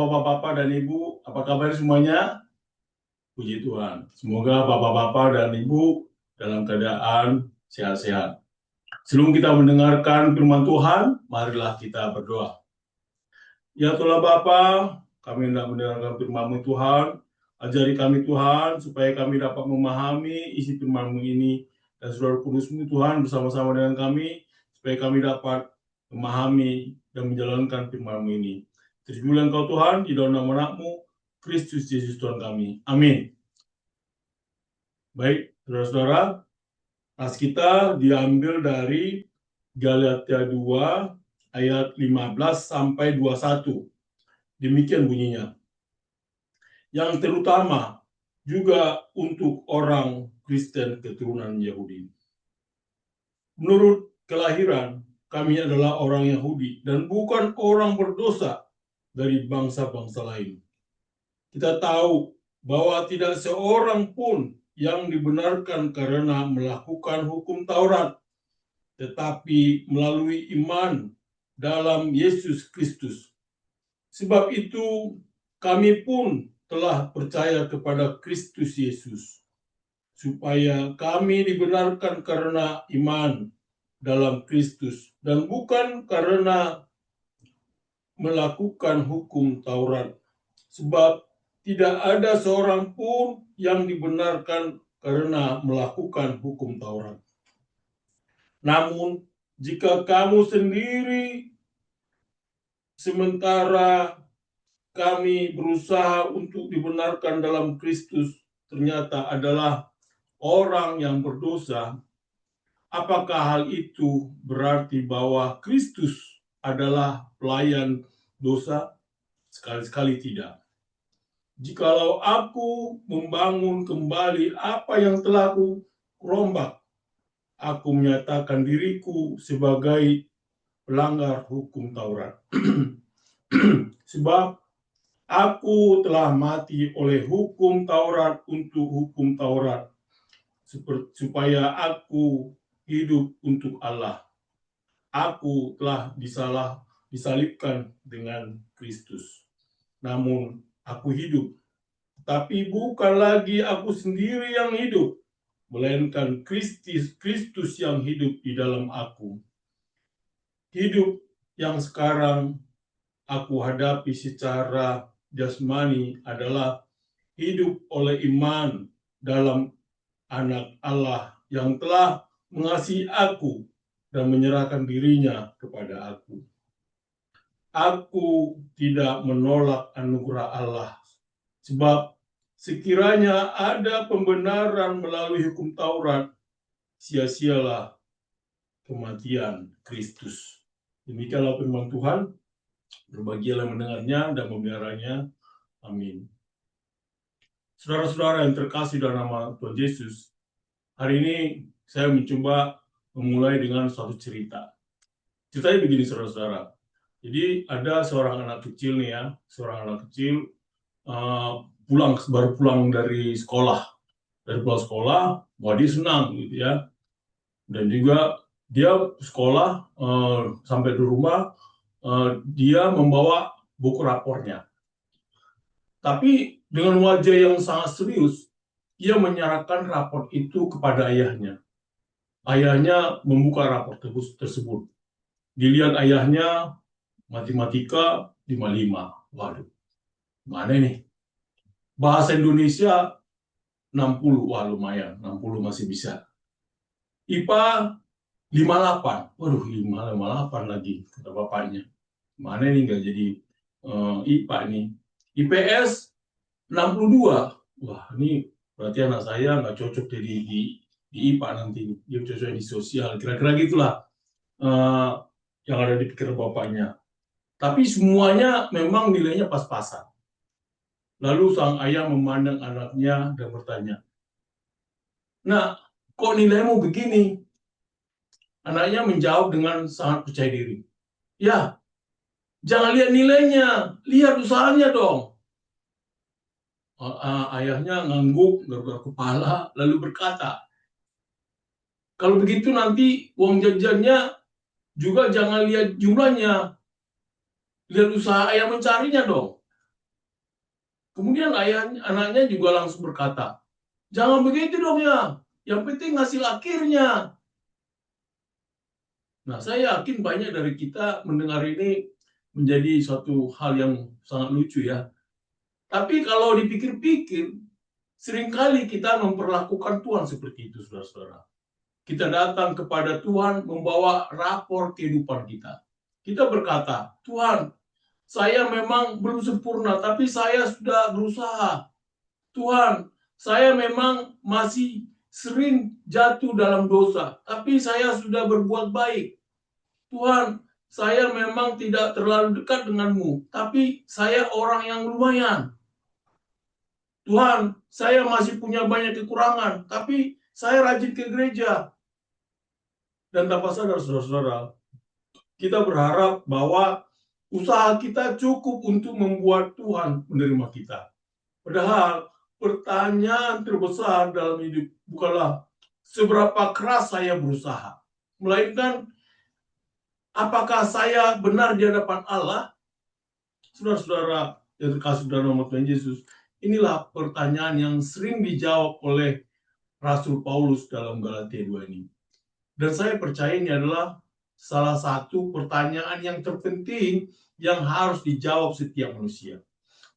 Bapak-Bapak dan Ibu, apa kabar semuanya? Puji Tuhan. Semoga Bapak-Bapak dan Ibu dalam keadaan sehat-sehat. Sebelum kita mendengarkan firman Tuhan, marilah kita berdoa. Ya Tuhan Bapa, kami hendak mendengarkan firman-Mu Tuhan. Ajari kami Tuhan, supaya kami dapat memahami isi firman-Mu ini. Dan Saudara Kudus-Mu Tuhan bersama-sama dengan kami, supaya kami dapat memahami dan menjalankan firman-Mu ini. Terpujilah Engkau Tuhan, di dalam nama Anak-Mu, Kristus Yesus Tuhan kami. Amin. Baik, saudara-saudara, nas kita diambil dari Galatia 2 ayat 15 sampai 21. Demikian bunyinya. Yang terutama juga untuk orang Kristen keturunan Yahudi. Menurut kelahiran, kami adalah orang Yahudi dan bukan orang berdosa dari bangsa-bangsa lain. Kita tahu bahwa tidak seorang pun yang dibenarkan karena melakukan hukum Taurat, tetapi melalui iman dalam Yesus Kristus. Sebab itu kami pun telah percaya kepada Kristus Yesus, supaya kami dibenarkan karena iman dalam Kristus dan bukan karena melakukan hukum Taurat. Sebab tidak ada seorang pun yang dibenarkan karena melakukan hukum Taurat. Namun, jika kamu sendiri sementara kami berusaha untuk dibenarkan dalam Kristus ternyata adalah orang yang berdosa, apakah hal itu berarti bahwa Kristus adalah pelayan dosa? Sekali-sekali tidak. Jikalau aku membangun kembali apa yang telah aku rombak, aku menyatakan diriku sebagai pelanggar hukum Taurat. Sebab aku telah mati oleh hukum Taurat untuk hukum Taurat, supaya aku hidup untuk Allah. Aku telah disalibkan dengan Kristus. Namun aku hidup, tapi bukan lagi aku sendiri yang hidup, melainkan Kristus yang hidup di dalam aku. Hidup yang sekarang aku hadapi secara jasmani adalah hidup oleh iman dalam Anak Allah yang telah mengasihi aku dan menyerahkan dirinya kepada aku. Aku tidak menolak anugerah Allah, sebab sekiranya ada pembenaran melalui hukum Taurat, sia-sialah kematian Kristus. Demikianlah firman Tuhan. Berbahagialah mendengarnya dan memeliharanya. Amin. Saudara-saudara yang terkasih dalam nama Tuhan Yesus, hari ini saya mencoba memulai dengan suatu cerita. Ceritanya begini, saudara-saudara. Jadi ada seorang anak kecil nih ya, seorang anak kecil baru pulang dari sekolah. Dari pulang sekolah, wah dia senang gitu ya. Dan juga dia sekolah sampai di rumah, dia membawa buku rapornya. Tapi dengan wajah yang sangat serius, ia menyerahkan rapor itu kepada ayahnya. Ayahnya membuka rapor tersebut. Dilihat ayahnya, matematika 55. Waduh, mana nih? Bahasa Indonesia 60. Wah, lumayan. 60 masih bisa. IPA 58. Waduh, 58 lagi, kata bapaknya. Mana nih nggak jadi IPA nih? IPS 62. Wah, ini berarti anak saya nggak cocok jadi di IPA nanti. Dia cocok di sosial. Kira-kira gitulah yang ada di pikiran bapaknya. Tapi semuanya memang nilainya pas-pasan. Lalu sang ayah memandang anaknya dan bertanya, "Nah, kok nilaimu begini?" Anaknya menjawab dengan sangat percaya diri. "Ya, jangan lihat nilainya, lihat usahanya dong." Ayahnya ngangguk, garuk-garuk kepala, lalu berkata, "Kalau begitu nanti uang jajannya juga jangan lihat jumlahnya, lihat usaha ayah mencarinya dong." Kemudian anaknya juga langsung berkata, jangan begitu dong ya, yang penting hasil akhirnya. Nah, saya yakin banyak dari kita mendengar ini menjadi suatu hal yang sangat lucu ya. Tapi kalau dipikir-pikir, seringkali kita memperlakukan Tuhan seperti itu, saudara-saudara. Kita datang kepada Tuhan membawa rapor kehidupan kita. Kita berkata, Tuhan, saya memang belum sempurna, tapi saya sudah berusaha. Tuhan, saya memang masih sering jatuh dalam dosa, tapi saya sudah berbuat baik. Tuhan, saya memang tidak terlalu dekat denganmu, tapi saya orang yang lumayan. Tuhan, saya masih punya banyak kekurangan, tapi saya rajin ke gereja. Dan tanpa sadar, saudara-saudara, kita berharap bahwa usaha kita cukup untuk membuat Tuhan menerima kita. Padahal pertanyaan terbesar dalam hidup bukanlah seberapa keras saya berusaha, melainkan apakah saya benar di hadapan Allah. Saudara-saudara yang terkasih dalam nama Tuhan Yesus, inilah pertanyaan yang sering dijawab oleh Rasul Paulus dalam Galatia 2 ini. Dan saya percaya ini adalah salah satu pertanyaan yang terpenting yang harus dijawab setiap manusia.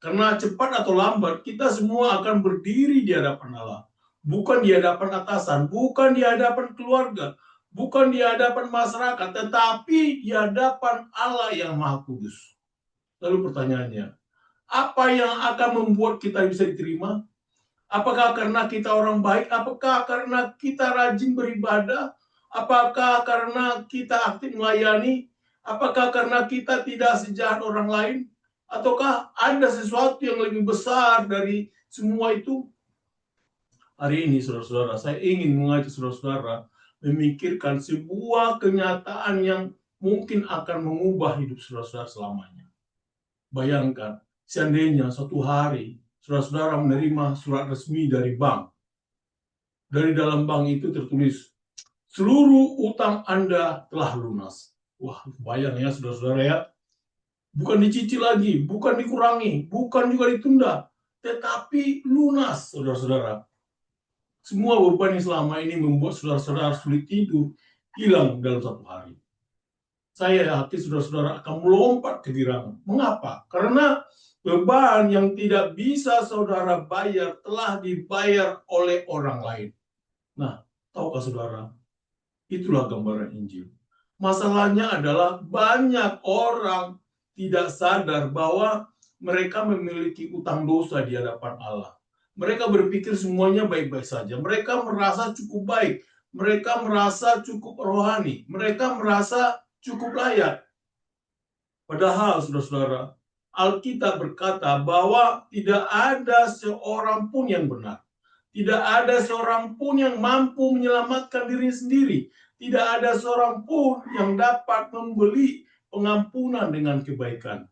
Karena cepat atau lambat kita semua akan berdiri di hadapan Allah. Bukan di hadapan atasan, bukan di hadapan keluarga, bukan di hadapan masyarakat, tetapi di hadapan Allah yang Maha Kudus. Lalu pertanyaannya, apa yang akan membuat kita bisa diterima? Apakah karena kita orang baik? Apakah karena kita rajin beribadah? Apakah karena kita aktif melayani? Apakah karena kita tidak sejahat orang lain? Ataukah ada sesuatu yang lebih besar dari semua itu? Hari ini, saudara-saudara, saya ingin mengajak saudara-saudara memikirkan sebuah kenyataan yang mungkin akan mengubah hidup saudara-saudara selamanya. Bayangkan, seandainya suatu hari saudara-saudara menerima surat resmi dari bank. Dari dalam bank itu tertulis, seluruh utang Anda telah lunas. Wah, bayang ya saudara-saudara ya. Bukan dicicil lagi, bukan dikurangi, bukan juga ditunda, tetapi lunas, saudara-saudara. Semua beban yang selama ini membuat saudara-saudara sulit tidur, hilang dalam satu hari. Saya yakin saudara-saudara akan melompat ke girangan. Mengapa? Karena beban yang tidak bisa saudara bayar telah dibayar oleh orang lain. Nah, tahukah saudara? Itulah gambaran Injil. Masalahnya adalah banyak orang tidak sadar bahwa mereka memiliki utang dosa di hadapan Allah. Mereka berpikir semuanya baik-baik saja. Mereka merasa cukup baik. Mereka merasa cukup rohani. Mereka merasa cukup layak. Padahal, saudara-saudara, Alkitab berkata bahwa tidak ada seorang pun yang benar. Tidak ada seorang pun yang mampu menyelamatkan diri sendiri. Tidak ada seorang pun yang dapat membeli pengampunan dengan kebaikan.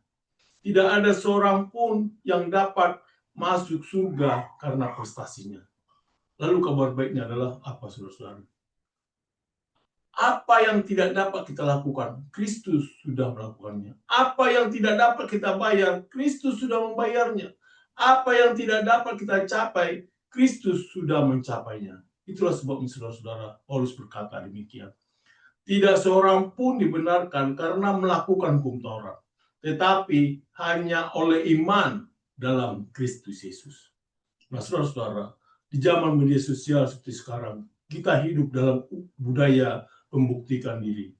Tidak ada seorang pun yang dapat masuk surga karena prestasinya. Lalu kabar baiknya adalah apa, saudara-saudara? Apa yang tidak dapat kita lakukan, Kristus sudah melakukannya. Apa yang tidak dapat kita bayar, Kristus sudah membayarnya. Apa yang tidak dapat kita capai, Kristus sudah mencapainya. Itulah sebabnya saudara-saudara, Paulus berkata demikian. Tidak seorang pun dibenarkan karena melakukan hukum Taurat, tetapi hanya oleh iman dalam Kristus Yesus. Nah, saudara-saudara, di zaman media sosial seperti sekarang, kita hidup dalam budaya membuktikan diri.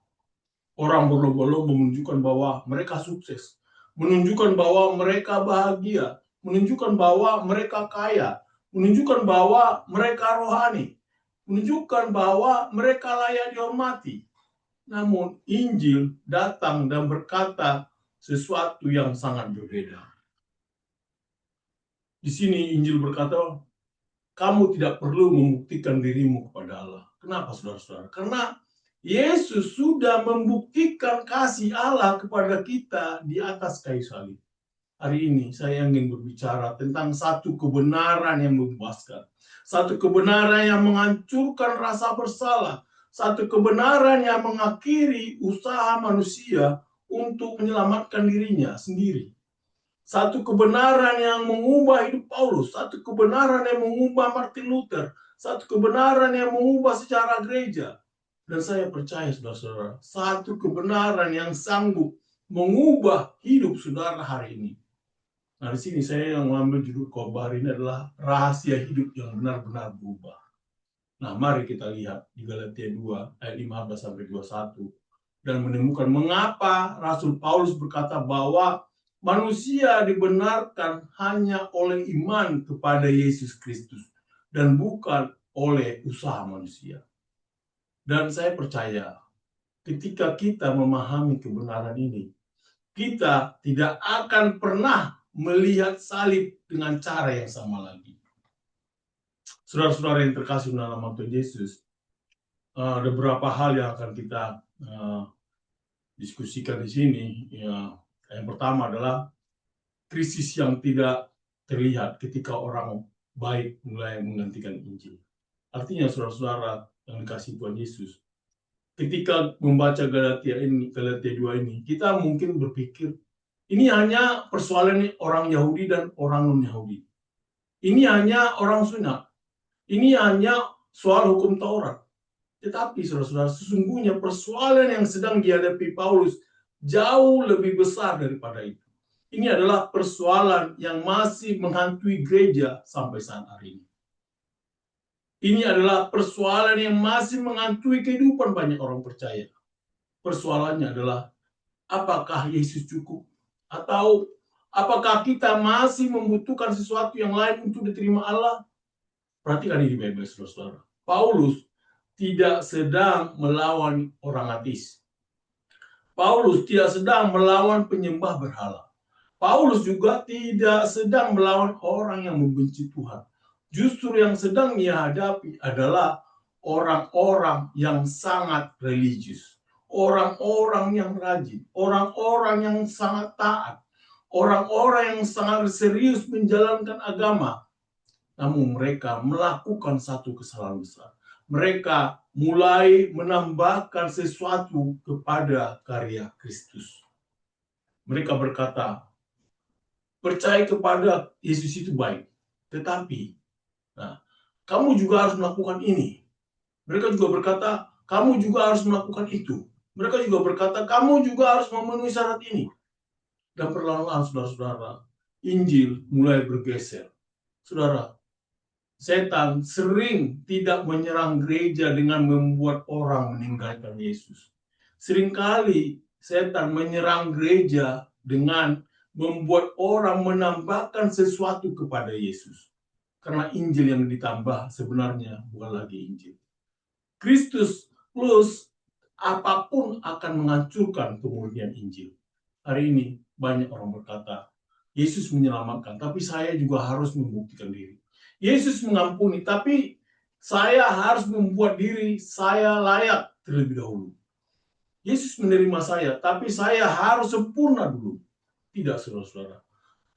Orang berlomba-lomba menunjukkan bahwa mereka sukses, menunjukkan bahwa mereka bahagia, menunjukkan bahwa mereka kaya, menunjukkan bahwa mereka rohani, menunjukkan bahwa mereka layak dihormati. Namun Injil datang dan berkata sesuatu yang sangat berbeda. Di sini Injil berkata, kamu tidak perlu membuktikan dirimu kepada Allah. Kenapa, saudara-saudara? Karena Yesus sudah membuktikan kasih Allah kepada kita di atas kayu salib. Hari ini saya ingin berbicara tentang satu kebenaran yang memuaskan. Satu kebenaran yang menghancurkan rasa bersalah. Satu kebenaran yang mengakhiri usaha manusia untuk menyelamatkan dirinya sendiri. Satu kebenaran yang mengubah hidup Paulus, satu kebenaran yang mengubah Martin Luther, satu kebenaran yang mengubah sejarah gereja. Dan saya percaya, saudara-saudara, satu kebenaran yang sanggup mengubah hidup saudara hari ini. Nah, di sini saya yang mengambil judul khotbah ini adalah rahasia hidup yang benar-benar berubah. Nah, mari kita lihat di Galatia 2 ayat 15 sampai 21 dan menemukan mengapa Rasul Paulus berkata bahwa manusia dibenarkan hanya oleh iman kepada Yesus Kristus dan bukan oleh usaha manusia. Dan saya percaya ketika kita memahami kebenaran ini, kita tidak akan pernah melihat salib dengan cara yang sama lagi. Saudara-saudara yang terkasih dalam nama Tuhan Yesus, ada beberapa hal yang akan kita diskusikan di sini. Yang pertama adalah krisis yang tidak terlihat ketika orang baik mulai menggantikan Injil. Artinya, saudara-saudara yang dikasihi Tuhan Yesus, ketika membaca Galatia 2 ini, kita mungkin berpikir ini hanya persoalan orang Yahudi dan orang non-Yahudi. Ini hanya orang Sunat. Ini hanya soal hukum Taurat. Tetapi saudara-saudara, sesungguhnya persoalan yang sedang dihadapi Paulus jauh lebih besar daripada itu. Ini adalah persoalan yang masih menghantui gereja sampai saat hari ini. Ini adalah persoalan yang masih menghantui kehidupan banyak orang percaya. Persoalannya adalah, apakah Yesus cukup? Atau apakah kita masih membutuhkan sesuatu yang lain untuk diterima Allah? Perhatikan ini baik-baik, saudara-saudara. Paulus tidak sedang melawan orang ateis. Paulus tidak sedang melawan penyembah berhala. Paulus juga tidak sedang melawan orang yang membenci Tuhan. Justru yang sedang ia hadapi adalah orang-orang yang sangat religius. Orang-orang yang rajin. Orang-orang yang sangat taat. Orang-orang yang sangat serius menjalankan agama. Namun mereka melakukan satu kesalahan besar. Mereka mulai menambahkan sesuatu kepada karya Kristus. Mereka berkata, percaya kepada Yesus itu baik, tetapi kamu juga harus melakukan ini. Mereka juga berkata, kamu juga harus melakukan itu. Mereka juga berkata, kamu juga harus memenuhi syarat ini. Dan perlahan-lahan, saudara-saudara, Injil mulai bergeser. Saudara, setan sering tidak menyerang gereja dengan membuat orang meninggalkan Yesus. Seringkali setan menyerang gereja dengan membuat orang menambahkan sesuatu kepada Yesus. Karena Injil yang ditambah sebenarnya bukan lagi Injil. Kristus plus apapun akan menghancurkan kemurnian Injil. Hari ini banyak orang berkata, Yesus menyelamatkan, tapi saya juga harus membuktikan diri. Yesus mengampuni, tapi saya harus membuat diri saya layak terlebih dahulu. Yesus menerima saya, tapi saya harus sempurna dulu. Tidak, saudara-saudara.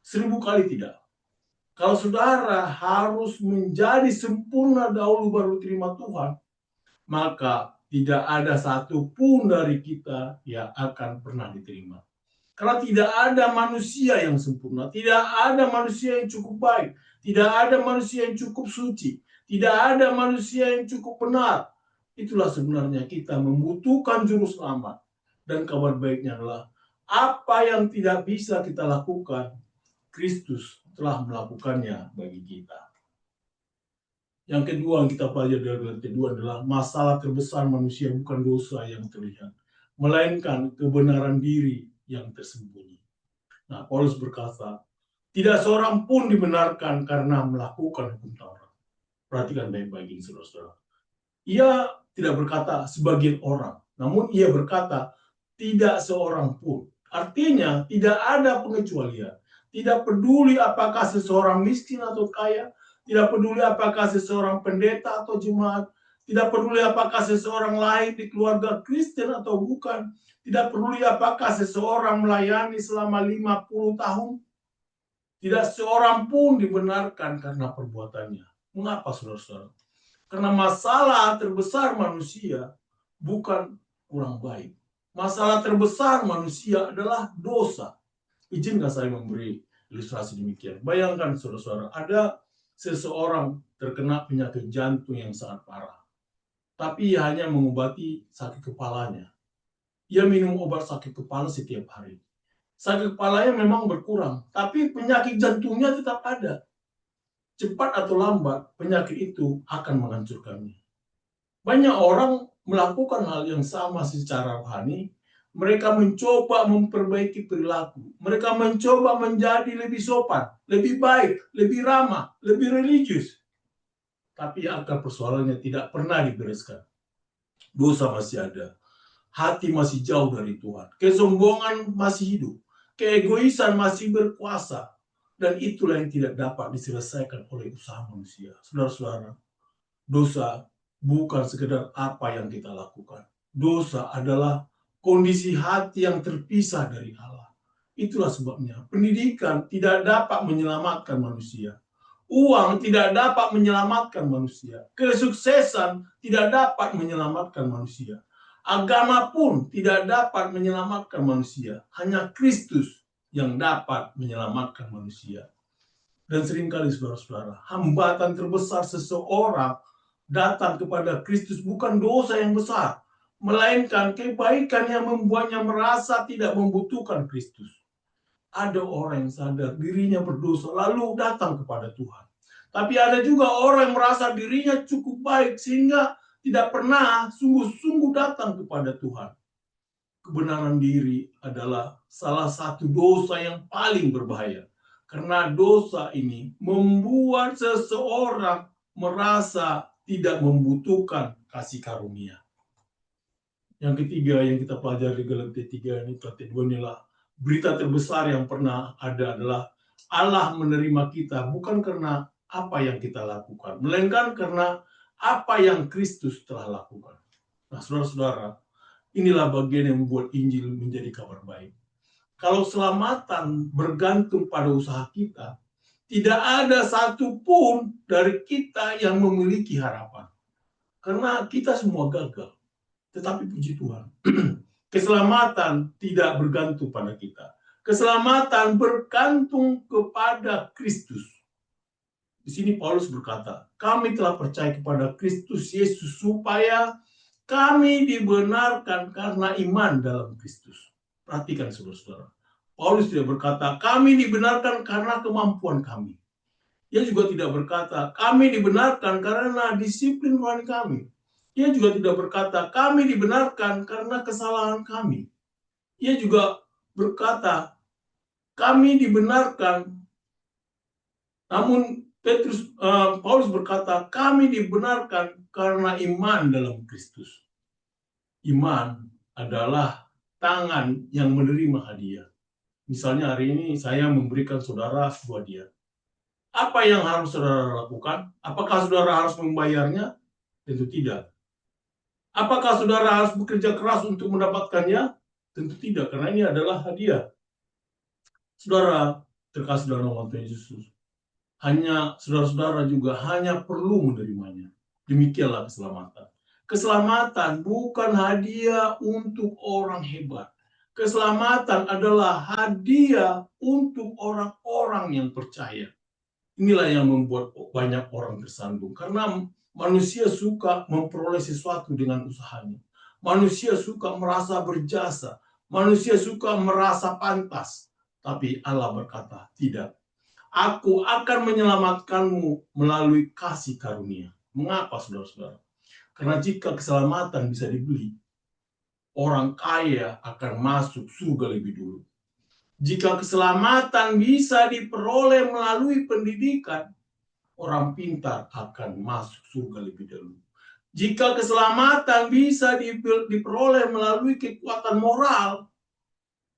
1000 kali tidak. Kalau saudara harus menjadi sempurna dahulu baru terima Tuhan, maka tidak ada satupun dari kita yang akan pernah diterima. Karena tidak ada manusia yang sempurna, tidak ada manusia yang cukup baik, tidak ada manusia yang cukup suci, tidak ada manusia yang cukup benar. Itulah sebenarnya kita membutuhkan juru selamat. Dan kabar baiknya adalah apa yang tidak bisa kita lakukan, Kristus telah melakukannya bagi kita. Yang kedua yang kita pelajari dari Galatia 2 adalah masalah terbesar manusia bukan dosa yang terlihat, melainkan kebenaran diri yang tersembunyi. Nah, Paulus berkata, tidak seorang pun dibenarkan karena melakukan hukum Taurat. Perhatikan baik-baik ini, saudara-saudara. Ia tidak berkata sebagian orang, namun ia berkata tidak seorang pun. Artinya tidak ada pengecualian. Tidak peduli apakah seseorang miskin atau kaya, tidak peduli apakah seseorang pendeta atau jemaat, tidak peduli apakah seseorang lahir di keluarga Kristen atau bukan, tidak peduli apakah seseorang melayani selama 50 tahun, tidak seorang pun dibenarkan karena perbuatannya. Mengapa, saudara-saudara? Karena masalah terbesar manusia bukan kurang baik. Masalah terbesar manusia adalah dosa. Izinkan saya memberi ilustrasi demikian. Bayangkan saudara-saudara, ada seseorang terkena penyakit jantung yang sangat parah, tapi ia hanya mengobati sakit kepalanya. Ia minum obat sakit kepala setiap hari. Sakit kepalanya memang berkurang, tapi penyakit jantungnya tetap ada. Cepat atau lambat, penyakit itu akan menghancurkannya. Banyak orang melakukan hal yang sama secara rohani. Mereka mencoba memperbaiki perilaku. Mereka mencoba menjadi lebih sopan, lebih baik, lebih ramah, lebih religius. Tapi akar persoalannya tidak pernah dibereskan. Dosa masih ada. Hati masih jauh dari Tuhan. Kesombongan masih hidup. Keegoisan masih berkuasa. Dan itulah yang tidak dapat diselesaikan oleh usaha manusia. Saudara-saudara, dosa bukan sekedar apa yang kita lakukan. Dosa adalah kondisi hati yang terpisah dari Allah. Itulah sebabnya pendidikan tidak dapat menyelamatkan manusia. Uang tidak dapat menyelamatkan manusia. Kesuksesan tidak dapat menyelamatkan manusia. Agama pun tidak dapat menyelamatkan manusia. Hanya Kristus yang dapat menyelamatkan manusia. Dan seringkali saudara-saudara, hambatan terbesar seseorang datang kepada Kristus bukan dosa yang besar, melainkan kebaikan yang membuatnya merasa tidak membutuhkan Kristus. Ada orang yang sadar dirinya berdosa lalu datang kepada Tuhan. Tapi ada juga orang yang merasa dirinya cukup baik sehingga tidak pernah sungguh-sungguh datang kepada Tuhan. Kebenaran diri adalah salah satu dosa yang paling berbahaya. Karena dosa ini membuat seseorang merasa tidak membutuhkan kasih karunia. Yang ketiga yang kita pelajari di Galatia 3 ini, Galatia 2 inilah berita terbesar yang pernah ada adalah Allah menerima kita bukan karena apa yang kita lakukan, melainkan karena apa yang Kristus telah lakukan. Nah, saudara-saudara, inilah bagian yang membuat Injil menjadi kabar baik. Kalau selamatan bergantung pada usaha kita, tidak ada satupun dari kita yang memiliki harapan. Karena kita semua gagal. Tetapi puji Tuhan, keselamatan tidak bergantung pada kita. Keselamatan bergantung kepada Kristus. Di sini Paulus berkata, kami telah percaya kepada Kristus Yesus supaya kami dibenarkan karena iman dalam Kristus. Perhatikan saudara-saudara. Paulus tidak berkata, kami dibenarkan karena kemampuan kami. Ia juga tidak berkata, kami dibenarkan karena disiplin rohani kami. Ia juga tidak berkata, kami dibenarkan karena kesalahan kami. Ia juga berkata, kami dibenarkan. Namun Paulus berkata, kami dibenarkan karena iman dalam Kristus. Iman adalah tangan yang menerima hadiah. Misalnya hari ini saya memberikan saudara sebuah hadiah. Apa yang harus saudara lakukan? Apakah saudara harus membayarnya? Tentu tidak. Apakah saudara harus bekerja keras untuk mendapatkannya? Tentu tidak, karena ini adalah hadiah. Saudara terkasih dalam nama Tuhan Yesus, saudara-saudara juga hanya perlu menerimanya. Demikianlah keselamatan. Keselamatan bukan hadiah untuk orang hebat. Keselamatan adalah hadiah untuk orang-orang yang percaya. Inilah yang membuat banyak orang tersandung. Karena manusia suka memperoleh sesuatu dengan usahanya. Manusia suka merasa berjasa. Manusia suka merasa pantas. Tapi Allah berkata, tidak. Aku akan menyelamatkanmu melalui kasih karunia. Mengapa, saudara-saudara? Karena jika keselamatan bisa dibeli, orang kaya akan masuk surga lebih dulu. Jika keselamatan bisa diperoleh melalui pendidikan, orang pintar akan masuk surga lebih dahulu. Jika keselamatan bisa diperoleh melalui kekuatan moral,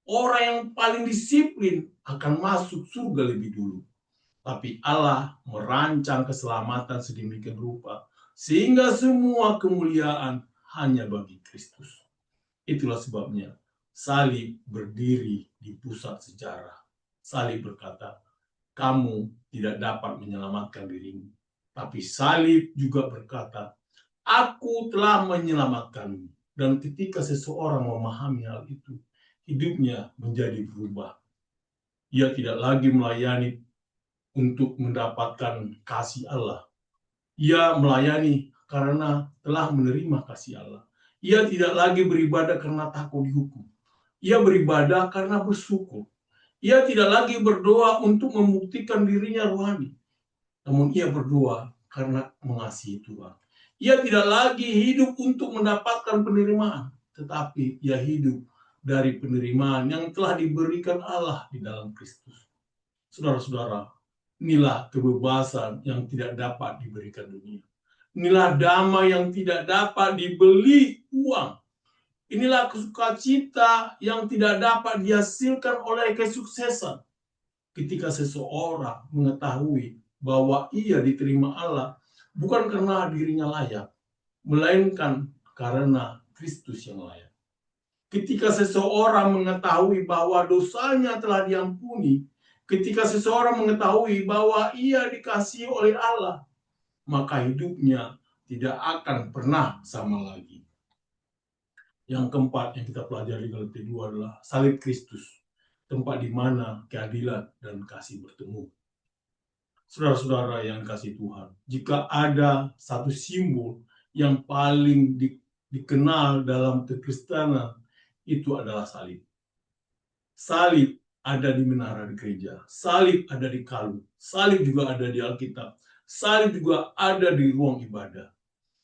orang yang paling disiplin akan masuk surga lebih dulu. Tapi Allah merancang keselamatan sedemikian rupa, sehingga semua kemuliaan hanya bagi Kristus. Itulah sebabnya salib berdiri di pusat sejarah. Salib berkata, kamu tidak dapat menyelamatkan dirimu. Tapi salib juga berkata, aku telah menyelamatkanmu. Dan ketika seseorang memahami hal itu, hidupnya menjadi berubah. Ia tidak lagi melayani untuk mendapatkan kasih Allah. Ia melayani karena telah menerima kasih Allah. Ia tidak lagi beribadah karena takut dihukum. Ia beribadah karena bersyukur. Ia tidak lagi berdoa untuk membuktikan dirinya rohani. Namun ia berdoa karena mengasihi Tuhan. Ia tidak lagi hidup untuk mendapatkan penerimaan, tetapi ia hidup dari penerimaan yang telah diberikan Allah di dalam Kristus. Saudara-saudara, inilah kebebasan yang tidak dapat diberikan dunia. Inilah damai yang tidak dapat dibeli uang. Inilah sukacita yang tidak dapat dihasilkan oleh kesuksesan. Ketika seseorang mengetahui bahwa ia diterima Allah bukan karena dirinya layak, melainkan karena Kristus yang layak. Ketika seseorang mengetahui bahwa dosanya telah diampuni, ketika seseorang mengetahui bahwa ia dikasihi oleh Allah, maka hidupnya tidak akan pernah sama lagi. Yang keempat yang kita pelajari dalam Galatia 2 adalah salib Kristus, tempat di mana keadilan dan kasih bertemu. Saudara-saudara yang kasih Tuhan, jika ada satu simbol yang paling dikenal dalam kekristenan, itu adalah salib. Salib ada di menara di gereja, salib ada di kalung, salib juga ada di Alkitab, salib juga ada di ruang ibadah.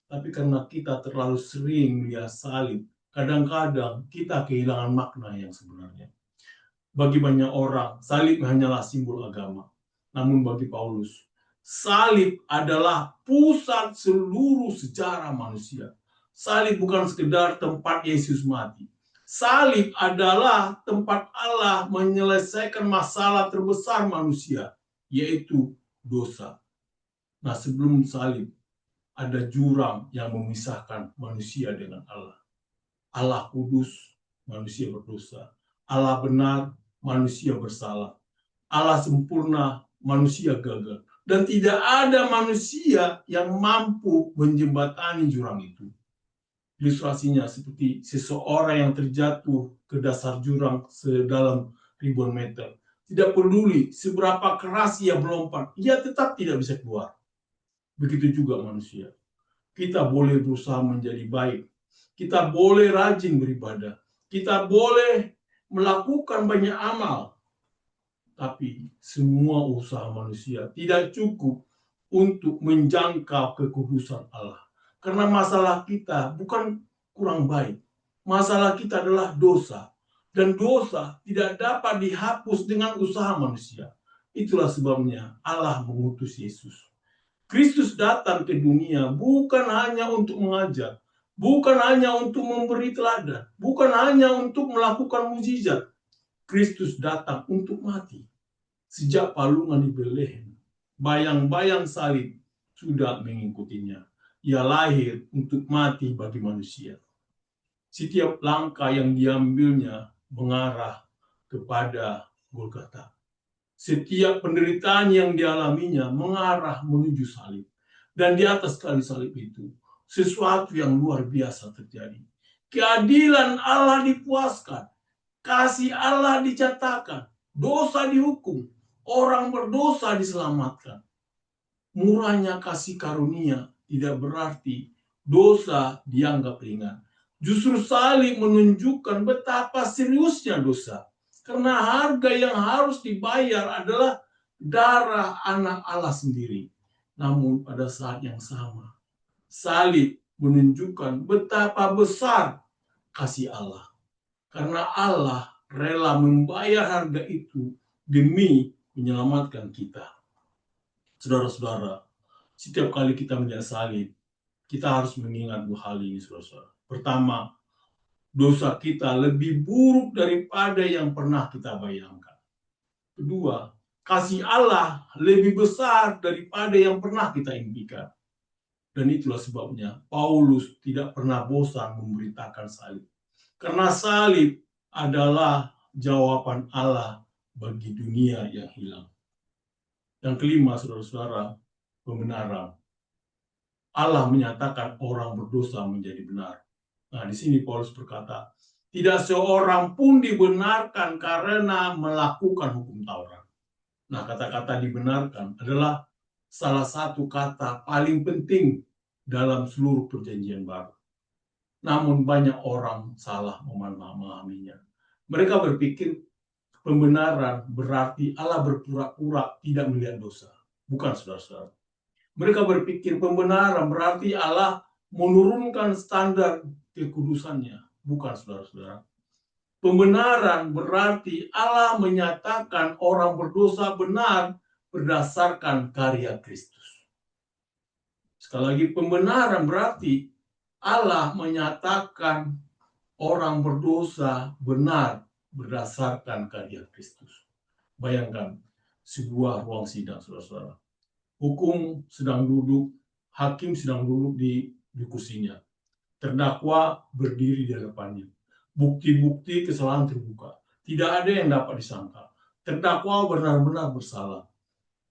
Tapi karena kita terlalu sering melihat salib, kadang-kadang kita kehilangan makna yang sebenarnya. Bagi banyak orang, salib hanyalah simbol agama. Namun bagi Paulus, salib adalah pusat seluruh sejarah manusia. Salib bukan sekedar tempat Yesus mati. Salib adalah tempat Allah menyelesaikan masalah terbesar manusia, yaitu dosa. Nah, sebelum salib, ada jurang yang memisahkan manusia dengan Allah. Allah kudus, manusia berdosa. Allah benar, manusia bersalah. Allah sempurna, manusia gagal. Dan tidak ada manusia yang mampu menjembatani jurang itu. Ilustrasinya seperti seseorang yang terjatuh ke dasar jurang sedalam ribuan meter. Tidak peduli seberapa keras ia melompat, ia tetap tidak bisa keluar. Begitu juga manusia. Kita boleh berusaha menjadi baik. Kita boleh rajin beribadah. Kita boleh melakukan banyak amal. Tapi semua usaha manusia tidak cukup untuk menjangkau kekudusan Allah. Karena masalah kita bukan kurang baik. Masalah kita adalah dosa. Dan dosa tidak dapat dihapus dengan usaha manusia. Itulah sebabnya Allah mengutus Yesus. Kristus datang ke dunia bukan hanya untuk mengajar, bukan hanya untuk memberi teladan, bukan hanya untuk melakukan mukjizat. Kristus datang untuk mati. Sejak palungan di Betlehem, bayang-bayang salib sudah mengikutinya. Ia lahir untuk mati bagi manusia. Setiap langkah yang diambilnya mengarah kepada Golgota. Setiap penderitaan yang dialaminya mengarah menuju salib. Dan di atas kayu salib itu, sesuatu yang luar biasa terjadi. Keadilan Allah dipuaskan. Kasih Allah dicatatkan. Dosa dihukum. Orang berdosa diselamatkan. Murahnya kasih karunia tidak berarti dosa dianggap ringan. Justru salib menunjukkan betapa seriusnya dosa. Karena harga yang harus dibayar adalah darah anak Allah sendiri. Namun pada saat yang sama, salib menunjukkan betapa besar kasih Allah. Karena Allah rela membayar harga itu demi menyelamatkan kita. Saudara-saudara, setiap kali kita melihat salib, kita harus mengingat dua hal ini, saudara-saudara. Pertama, dosa kita lebih buruk daripada yang pernah kita bayangkan. Kedua, kasih Allah lebih besar daripada yang pernah kita impikan. Dan itulah sebabnya Paulus tidak pernah bosan memberitakan salib. Karena salib adalah jawaban Allah bagi dunia yang hilang. Yang kelima, saudara-saudara, pembenaran. Allah menyatakan orang berdosa menjadi benar. Nah, di sini Paulus berkata, Tidak seorang pun dibenarkan karena melakukan hukum Taurat. Nah, kata-kata dibenarkan adalah salah satu kata paling penting dalam seluruh perjanjian baru. Namun banyak orang salah memahaminya. Mereka berpikir pembenaran berarti Allah berpura-pura tidak melihat dosa. Bukan, saudara-saudara. Mereka berpikir pembenaran berarti Allah menurunkan standar kekudusannya. Bukan, saudara-saudara. Pembenaran berarti Allah menyatakan orang berdosa benar berdasarkan karya Kristus. Sekali lagi, pembenaran berarti Allah menyatakan orang berdosa benar berdasarkan karya Kristus. Bayangkan sebuah ruang sidang, saudara-saudara. Hukum sedang duduk, hakim sedang duduk di kursinya. Terdakwa berdiri di hadapannya. Bukti-bukti kesalahan terbuka. Tidak ada yang dapat disangkal. Terdakwa benar-benar bersalah.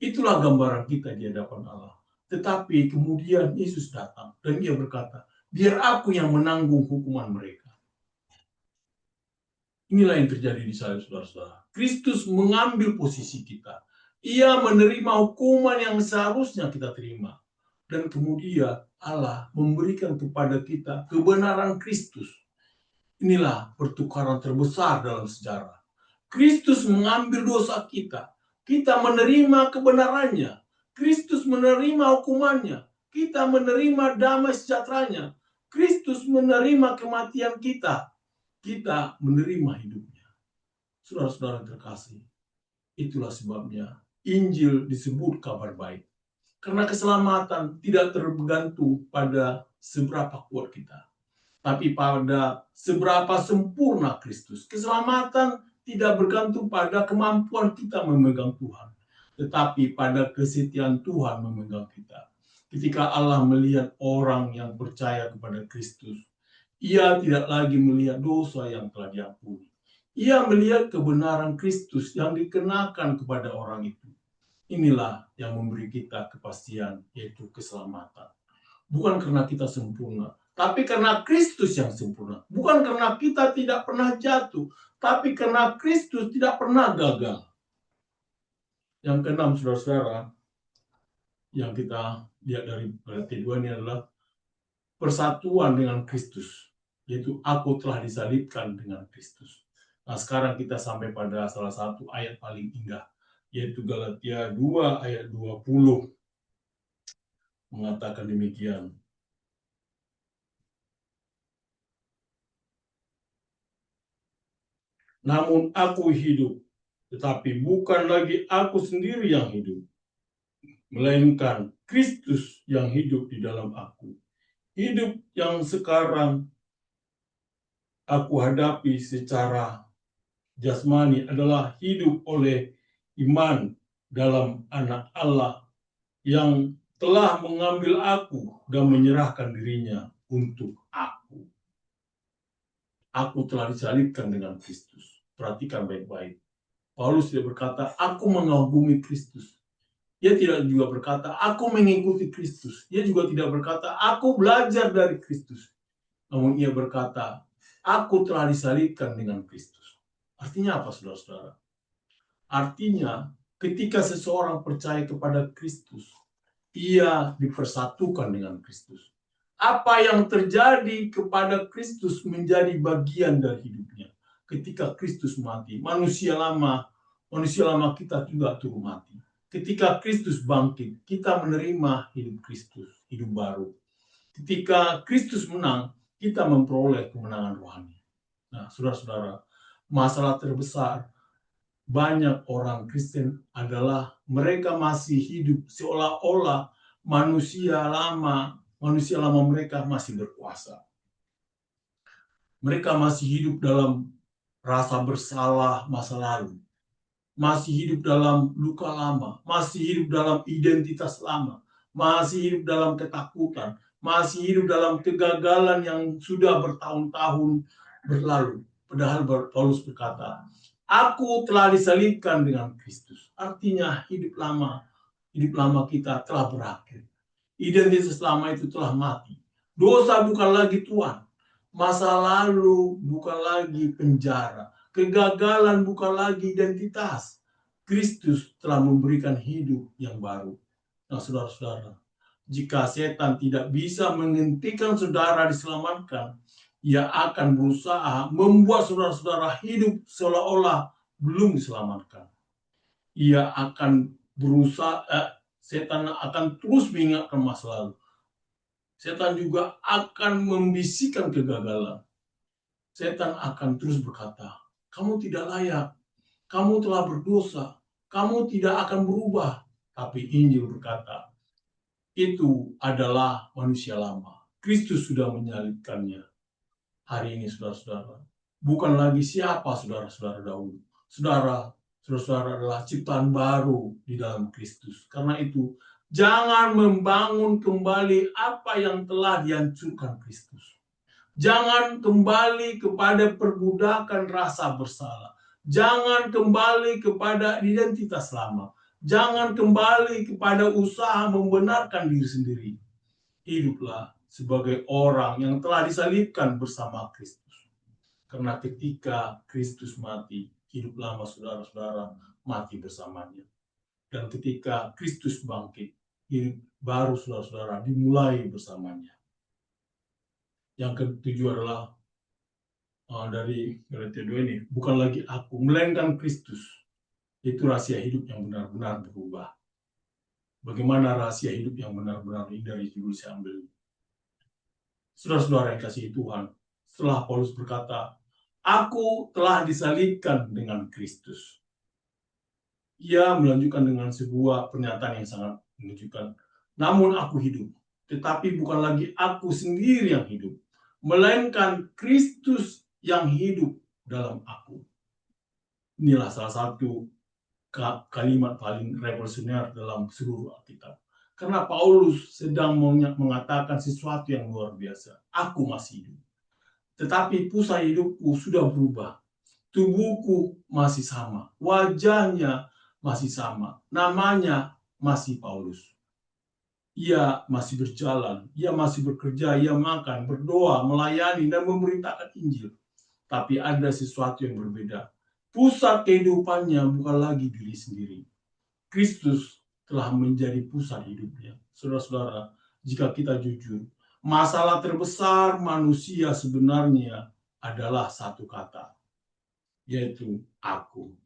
Itulah gambaran kita di hadapan Allah. Tetapi kemudian Yesus datang dan dia berkata, biar aku yang menanggung hukuman mereka. Inilah yang terjadi di saya, saudara-saudara. Kristus mengambil posisi kita. Ia menerima hukuman yang seharusnya kita terima. Dan kemudian Allah memberikan kepada kita kebenaran Kristus. Inilah pertukaran terbesar dalam sejarah. Kristus mengambil dosa kita. Kita menerima kebenarannya. Kristus menerima hukumannya. Kita menerima damai sejahteranya. Kristus menerima kematian kita. Kita menerima hidupnya. Saudara-saudara terkasih, itulah sebabnya Injil disebut kabar baik. Karena keselamatan tidak tergantung pada seberapa kuat kita, tapi pada seberapa sempurna Kristus. Keselamatan tidak bergantung pada kemampuan kita memegang Tuhan, tetapi pada kesetiaan Tuhan memegang kita. Ketika Allah melihat orang yang percaya kepada Kristus, Ia tidak lagi melihat dosa yang telah diampuni. Ia melihat kebenaran Kristus yang dikenakan kepada orang itu. Inilah yang memberi kita kepastian, yaitu keselamatan. Bukan karena kita sempurna, tapi karena Kristus yang sempurna. Bukan karena kita tidak pernah jatuh, tapi karena Kristus tidak pernah gagal. Yang keenam, saudara-saudara, yang kita lihat dari Galatia 2 ini adalah persatuan dengan Kristus, yaitu aku telah disalibkan dengan Kristus. Nah, sekarang kita sampai pada salah satu ayat paling indah, yaitu Galatia 2 ayat 20 mengatakan demikian. Namun aku hidup, tetapi bukan lagi aku sendiri yang hidup, melainkan Kristus yang hidup di dalam aku. Hidup yang sekarang aku hadapi secara jasmani adalah hidup oleh iman dalam Anak Allah yang telah mengambil aku dan menyerahkan dirinya untuk aku. Aku telah disalibkan dengan Kristus. Perhatikan baik-baik. Paulus tidak berkata, aku mengagumi Kristus. Dia tidak juga berkata, aku mengikuti Kristus. Dia juga tidak berkata, aku belajar dari Kristus. Namun ia berkata, aku telah disalibkan dengan Kristus. Artinya apa, saudara-saudara? Artinya, ketika seseorang percaya kepada Kristus, ia dipersatukan dengan Kristus. Apa yang terjadi kepada Kristus menjadi bagian dari hidupnya. Ketika Kristus mati, manusia lama kita juga turut mati. Ketika Kristus bangkit, kita menerima hidup Kristus, hidup baru. Ketika Kristus menang, kita memperoleh kemenangan rohani. Nah, saudara-saudara, masalah terbesar banyak orang Kristen adalah mereka masih hidup seolah-olah manusia lama mereka masih berkuasa. Mereka masih hidup dalam rasa bersalah masa lalu. Masih hidup dalam luka lama, masih hidup dalam identitas lama, masih hidup dalam ketakutan, masih hidup dalam kegagalan yang sudah bertahun-tahun berlalu. Padahal Paulus berkata, aku telah disalibkan dengan Kristus. Artinya hidup lama kita telah berakhir. Identitas lama itu telah mati. Dosa bukan lagi Tuhan. Masa lalu bukan lagi penjara. Kegagalan bukan lagi identitas. Kristus telah memberikan hidup yang baru. Nah, saudara-saudara, jika setan tidak bisa menghentikan saudara diselamatkan, ia akan berusaha membuat saudara-saudara hidup seolah-olah belum diselamatkan. Ia akan berusaha, setan akan terus mengingatkan masa lalu. Setan juga akan membisikkan kegagalan. Setan akan terus berkata, kamu tidak layak, kamu telah berdosa, kamu tidak akan berubah. Tapi Injil berkata, itu adalah manusia lama. Kristus sudah menyalibkannya. Hari ini saudara-saudara, bukan lagi siapa saudara-saudara dahulu. Saudara-saudara adalah ciptaan baru di dalam Kristus. Karena itu, jangan membangun kembali apa yang telah dihancurkan Kristus. Jangan kembali kepada perbudakan rasa bersalah. Jangan kembali kepada identitas lama. Jangan kembali kepada usaha membenarkan diri sendiri. Hiduplah sebagai orang yang telah disalibkan bersama Kristus. Karena ketika Kristus mati, hidup lama saudara-saudara mati bersamanya. Dan ketika Kristus bangkit, hidup baru saudara-saudara dimulai bersamanya. Yang ketujuh adalah dari Galatia 2 ini, bukan lagi aku, melainkan Kristus. Itu rahasia hidup yang benar-benar berubah. Bagaimana rahasia hidup yang benar-benar ini dari judul saya ambil. Saudara-saudara yang kasih Tuhan, setelah Paulus berkata, aku telah disalibkan dengan Kristus. Ia melanjutkan dengan sebuah pernyataan yang sangat menunjukkan, namun aku hidup, tetapi bukan lagi aku sendiri yang hidup, melainkan Kristus yang hidup dalam aku. Inilah salah satu kalimat paling revolusioner dalam seluruh Alkitab. Karena Paulus sedang mengatakan sesuatu yang luar biasa. Aku masih hidup. Tetapi pusat hidupku sudah berubah. Tubuhku masih sama. Wajahnya masih sama. Namanya masih Paulus. Ia masih berjalan. Ia masih bekerja. Ia makan, berdoa, melayani, dan memberitakan Injil. Tapi ada sesuatu yang berbeda. Pusat kehidupannya bukan lagi diri sendiri. Kristus telah menjadi pusat hidupnya. Saudara-saudara, jika kita jujur, masalah terbesar manusia sebenarnya adalah satu kata, yaitu aku.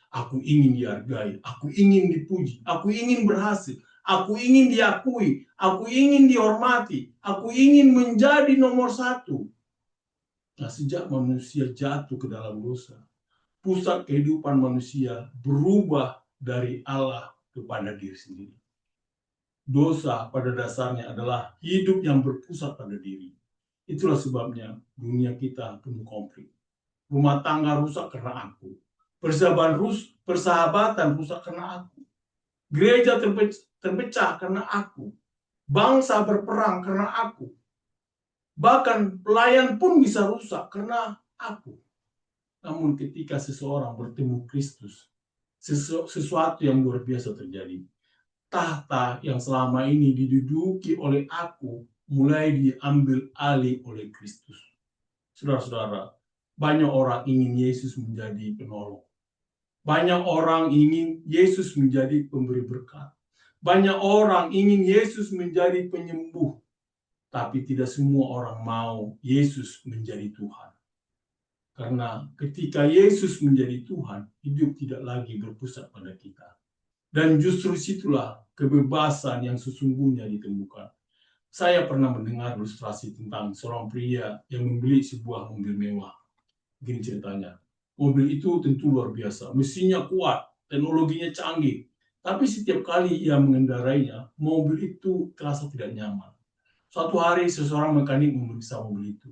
Aku ingin dihargai, aku ingin dipuji, aku ingin berhasil, aku ingin diakui, aku ingin dihormati, aku ingin menjadi nomor satu. Nah, sejak manusia jatuh ke dalam dosa, pusat kehidupan manusia berubah dari Allah kepada diri sendiri. Dosa pada dasarnya adalah hidup yang berpusat pada diri. Itulah sebabnya dunia kita penuh konflik. Rumah tangga rusak karena aku. Persahabatan rusak karena aku. Gereja terpecah karena aku. Bangsa berperang karena aku. Bahkan pelayan pun bisa rusak karena aku. Namun ketika seseorang bertemu Kristus, sesuatu yang luar biasa terjadi. Tahta yang selama ini diduduki oleh aku mulai diambil alih oleh Kristus. Saudara-saudara, banyak orang ingin Yesus menjadi penolong. Banyak orang ingin Yesus menjadi pemberi berkat. Banyak orang ingin Yesus menjadi penyembuh. Tapi tidak semua orang mau Yesus menjadi Tuhan. Karena ketika Yesus menjadi Tuhan, hidup tidak lagi berpusat pada kita. Dan justru situlah kebebasan yang sesungguhnya ditemukan. Saya pernah mendengar ilustrasi tentang seorang pria yang membeli sebuah mobil mewah. Begini ceritanya. Mobil itu tentu luar biasa. Mesinnya kuat, teknologinya canggih. Tapi setiap kali ia mengendarainya, mobil itu terasa tidak nyaman. Suatu hari seseorang mekanik memeriksa mobil itu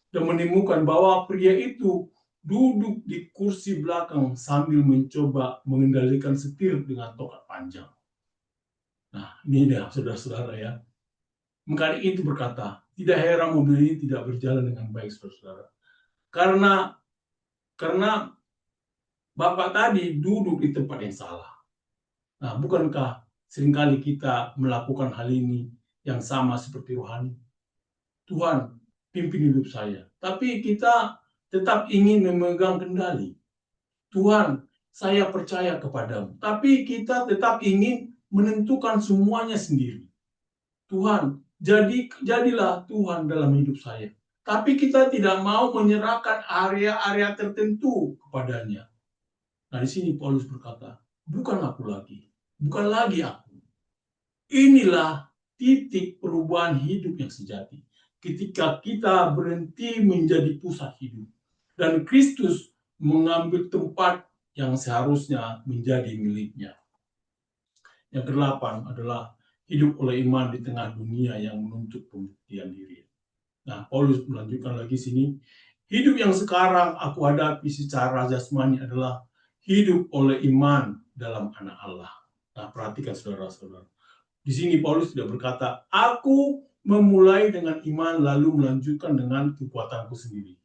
dan menemukan bahwa pria itu duduk di kursi belakang sambil mencoba mengendalikan setir dengan tongkat panjang. Nah, ini dia saudara-saudara ya. Mekanik itu berkata, tidak heran mobil ini tidak berjalan dengan baik saudara-saudara. Karena Bapak tadi duduk di tempat yang salah. Nah, bukankah seringkali kita melakukan hal ini yang sama seperti rohani? Tuhan, pimpin hidup saya. Tapi kita tetap ingin memegang kendali. Tuhan, saya percaya kepadamu. Tapi kita tetap ingin menentukan semuanya sendiri. Tuhan, jadilah Tuhan dalam hidup saya. Tapi kita tidak mau menyerahkan area-area tertentu kepadanya. Nah, di sini Paulus berkata, bukan aku lagi, bukan lagi aku. Inilah titik perubahan hidup yang sejati. Ketika kita berhenti menjadi pusat hidup. Dan Kristus mengambil tempat yang seharusnya menjadi miliknya. Yang kedelapan adalah hidup oleh iman di tengah dunia yang menuntut pembuktian diri. Nah, Paulus melanjutkan lagi sini. Hidup yang sekarang aku hadapi secara jasmani adalah hidup oleh iman dalam anak Allah. Nah, perhatikan saudara-saudara. Di sini Paulus tidak berkata, aku memulai dengan iman lalu melanjutkan dengan kekuatanku sendiri.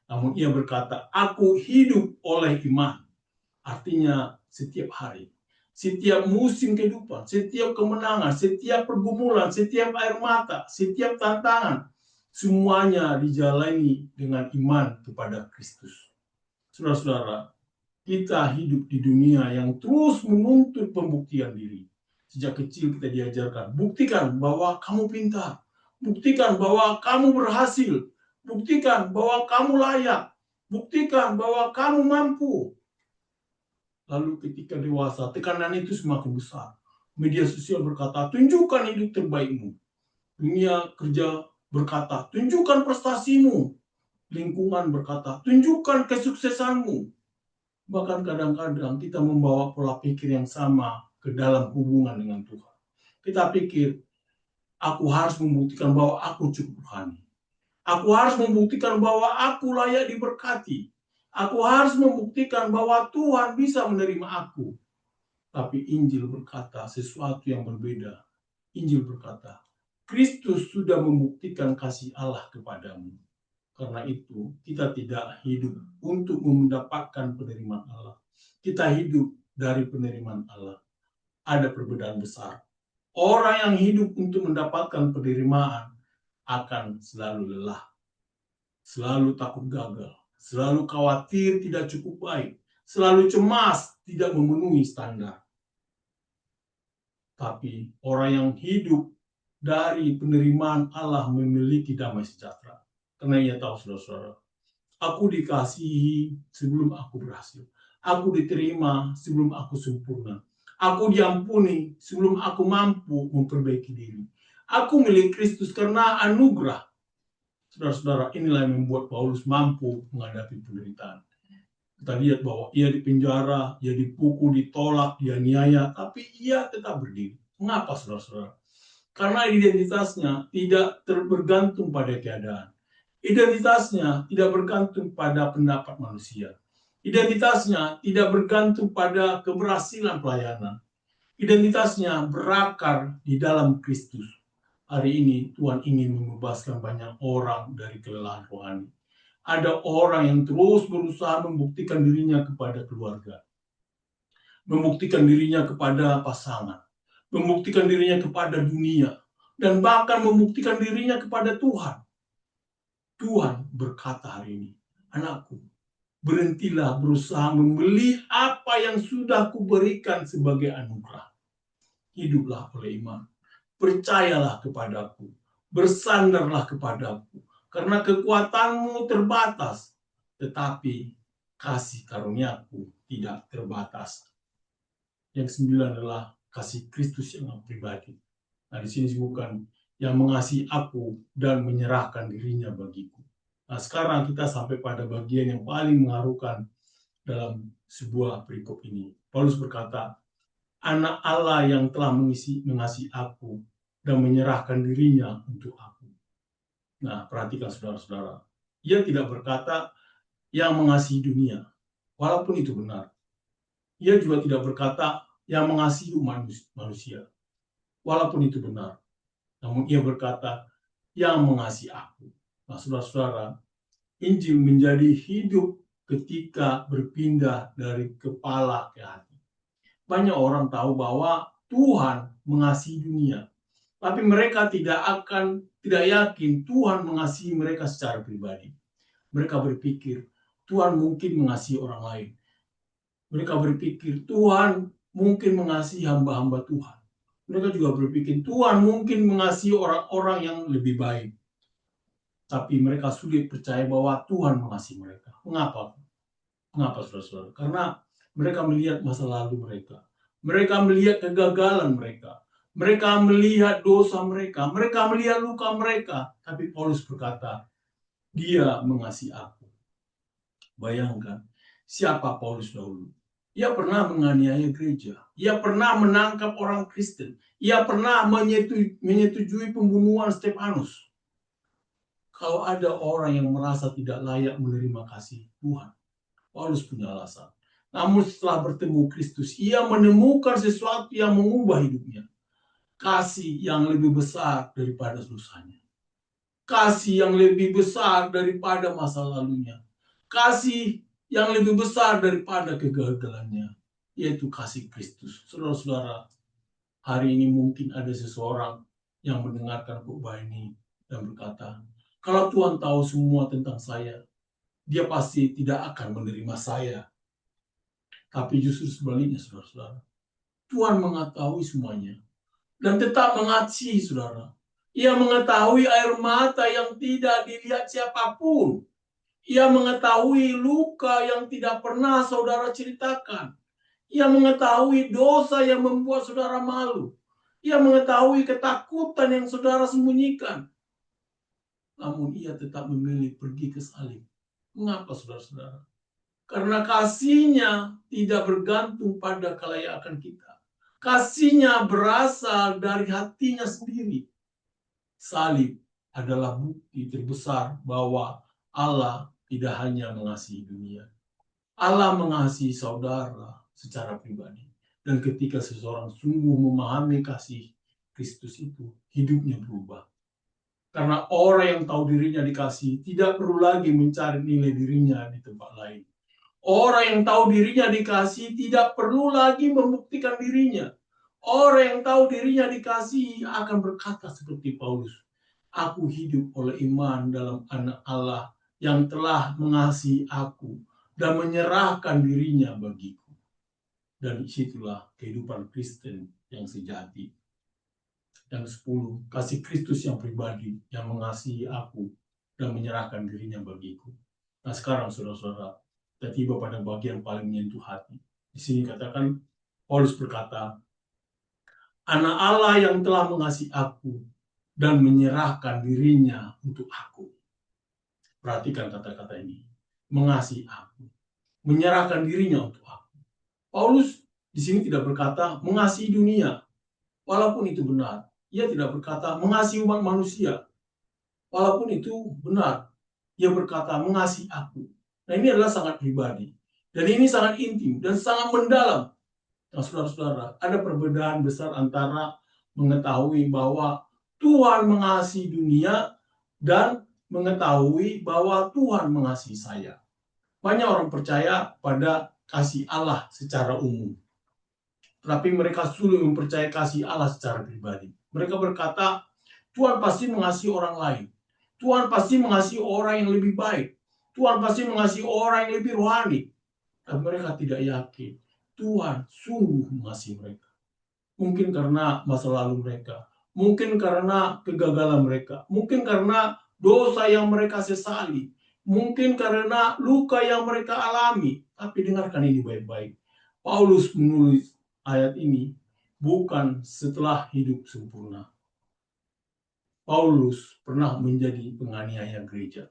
Namun ia berkata, aku hidup oleh iman. Artinya setiap hari, setiap musim kehidupan, setiap kemenangan, setiap pergumulan, setiap air mata, setiap tantangan, semuanya dijalani dengan iman kepada Kristus. Saudara-saudara, kita hidup di dunia yang terus menuntut pembuktian diri. Sejak kecil kita diajarkan, buktikan bahwa kamu pintar, buktikan bahwa kamu berhasil, buktikan bahwa kamu layak, buktikan bahwa kamu mampu. Lalu ketika dewasa, tekanan itu semakin besar. Media sosial berkata, tunjukkan hidup terbaikmu. Dunia kerja berkata, tunjukkan prestasimu. Lingkungan berkata, tunjukkan kesuksesanmu. Bahkan kadang-kadang kita membawa pola pikir yang sama ke dalam hubungan dengan Tuhan. Kita pikir, aku harus membuktikan bahwa aku cukup rohani. Aku harus membuktikan bahwa aku layak diberkati. Aku harus membuktikan bahwa Tuhan bisa menerima aku. Tapi Injil berkata sesuatu yang berbeda. Injil berkata, Kristus sudah membuktikan kasih Allah kepadamu. Karena itu, kita tidak hidup untuk mendapatkan penerimaan Allah. Kita hidup dari penerimaan Allah. Ada perbedaan besar. Orang yang hidup untuk mendapatkan penerimaan akan selalu lelah, selalu takut gagal, selalu khawatir tidak cukup baik, selalu cemas tidak memenuhi standar. Tapi orang yang hidup dari penerimaan Allah memiliki damai sejahtera. Karena ia tahu, saudara-saudara, aku dikasihi sebelum aku berhasil. Aku diterima sebelum aku sempurna. Aku diampuni sebelum aku mampu memperbaiki diri. Aku milik Kristus karena anugerah. Saudara-saudara, inilah yang membuat Paulus mampu menghadapi penderitaan. Kita lihat bahwa ia dipenjara, ia dipukul, ditolak, dianiaya, tapi ia tetap berdiri. Mengapa, saudara-saudara? Karena identitasnya tidak bergantung pada keadaan. Identitasnya tidak bergantung pada pendapat manusia. Identitasnya tidak bergantung pada keberhasilan pelayanan. Identitasnya berakar di dalam Kristus. Hari ini Tuhan ingin membebaskan banyak orang dari kelelahan rohani. Ada orang yang terus berusaha membuktikan dirinya kepada keluarga, membuktikan dirinya kepada pasangan, membuktikan dirinya kepada dunia, dan bahkan membuktikan dirinya kepada Tuhan. Tuhan berkata hari ini, anakku, berhentilah berusaha membeli apa yang sudah kuberikan sebagai anugerah. Hiduplah oleh iman. Percayalah kepadaku. Bersandarlah kepadaku. Karena kekuatanmu terbatas. Tetapi kasih karuniaku tidak terbatas. Yang sembilan adalah kasih Kristus yang pribadi. Nah, di sini disebutkan yang mengasihi aku dan menyerahkan dirinya bagiku. Nah, sekarang kita sampai pada bagian yang paling mengharukan dalam sebuah perikop ini. Paulus berkata, anak Allah yang telah mengasihi aku dan menyerahkan dirinya untuk aku. Nah, perhatikan saudara-saudara. Ia tidak berkata yang mengasihi dunia, walaupun itu benar. Ia juga tidak berkata yang mengasihi manusia, walaupun itu benar. Namun ia berkata yang mengasihi aku. Nah, saudara-saudara, Injil menjadi hidup ketika berpindah dari kepala ke hati. Banyak orang tahu bahwa Tuhan mengasihi dunia. Tapi mereka tidak yakin Tuhan mengasihi mereka secara pribadi. Mereka berpikir Tuhan mungkin mengasihi orang lain. Mereka berpikir Tuhan mungkin mengasihi hamba-hamba Tuhan. Mereka juga berpikir Tuhan mungkin mengasihi orang-orang yang lebih baik. Tapi mereka sulit percaya bahwa Tuhan mengasihi mereka. Mengapa? Mengapa, saudara-saudara? Karena mereka melihat masa lalu mereka. Mereka melihat kegagalan mereka. Mereka melihat dosa mereka. Mereka melihat luka mereka. Tapi Paulus berkata, dia mengasihi aku. Bayangkan, siapa Paulus dahulu? Ia pernah menganiaya gereja. Ia pernah menangkap orang Kristen. Ia pernah menyetujui pembunuhan Stefanus. Kalau ada orang yang merasa tidak layak menerima kasih Tuhan, Paulus punya alasan. Namun setelah bertemu Kristus, ia menemukan sesuatu yang mengubah hidupnya. Kasih yang lebih besar daripada dosanya. Kasih yang lebih besar daripada masa lalunya. Kasih yang lebih besar daripada kegagalannya. Yaitu kasih Kristus. Saudara-saudara, hari ini mungkin ada seseorang yang mendengarkan khotbah ini dan berkata, kalau Tuhan tahu semua tentang saya, dia pasti tidak akan menerima saya. Tapi justru sebaliknya, saudara-saudara. Tuhan mengetahui semuanya. Dan tetap mengasihi, saudara. Ia mengetahui air mata yang tidak dilihat siapapun. Ia mengetahui luka yang tidak pernah saudara ceritakan. Ia mengetahui dosa yang membuat saudara malu. Ia mengetahui ketakutan yang saudara sembunyikan. Namun ia tetap memilih pergi ke salib. Mengapa, saudara-saudara? Karena kasihnya tidak bergantung pada kelayakan kita. Kasihnya berasal dari hatinya sendiri. Salib adalah bukti terbesar bahwa Allah tidak hanya mengasihi dunia. Allah mengasihi saudara secara pribadi. Dan ketika seseorang sungguh memahami kasih Kristus itu, hidupnya berubah. Karena orang yang tahu dirinya dikasihi tidak perlu lagi mencari nilai dirinya di tempat lain. Orang yang tahu dirinya dikasihi tidak perlu lagi membuktikan dirinya. Orang yang tahu dirinya dikasihi akan berkata seperti Paulus, aku hidup oleh iman dalam Anak Allah yang telah mengasihi aku dan menyerahkan dirinya bagiku. Dan disitulah kehidupan Kristen yang sejati. Yang 10, kasih Kristus yang pribadi yang mengasihi aku dan menyerahkan dirinya bagiku. Nah sekarang saudara-saudara, kita tiba pada bagian paling menyentuh hati. Di sini katakan, Paulus berkata, Anak Allah yang telah mengasihi aku dan menyerahkan dirinya untuk aku. Perhatikan kata-kata ini. Mengasihi aku. Menyerahkan dirinya untuk aku. Paulus di sini tidak berkata mengasihi dunia. Walaupun itu benar. Ia tidak berkata mengasihi umat manusia. Walaupun itu benar. Ia berkata mengasihi aku. Nah ini adalah sangat pribadi. Dan ini sangat intim dan sangat mendalam. Nah saudara-saudara, ada perbedaan besar antara mengetahui bahwa Tuhan mengasihi dunia dan mengetahui bahwa Tuhan mengasihi saya. Banyak orang percaya pada kasih Allah secara umum. Tetapi mereka sulit mempercayai kasih Allah secara pribadi. Mereka berkata, Tuhan pasti mengasihi orang lain. Tuhan pasti mengasihi orang yang lebih baik. Tuhan pasti mengasihi orang yang lebih rohani. Tapi mereka tidak yakin Tuhan sungguh mengasihi mereka. Mungkin karena masa lalu mereka. Mungkin karena kegagalan mereka. Mungkin karena dosa yang mereka sesali. Mungkin karena luka yang mereka alami. Tapi dengarkan ini baik-baik. Paulus menulis ayat ini bukan setelah hidup sempurna. Paulus pernah menjadi penganiaya gereja.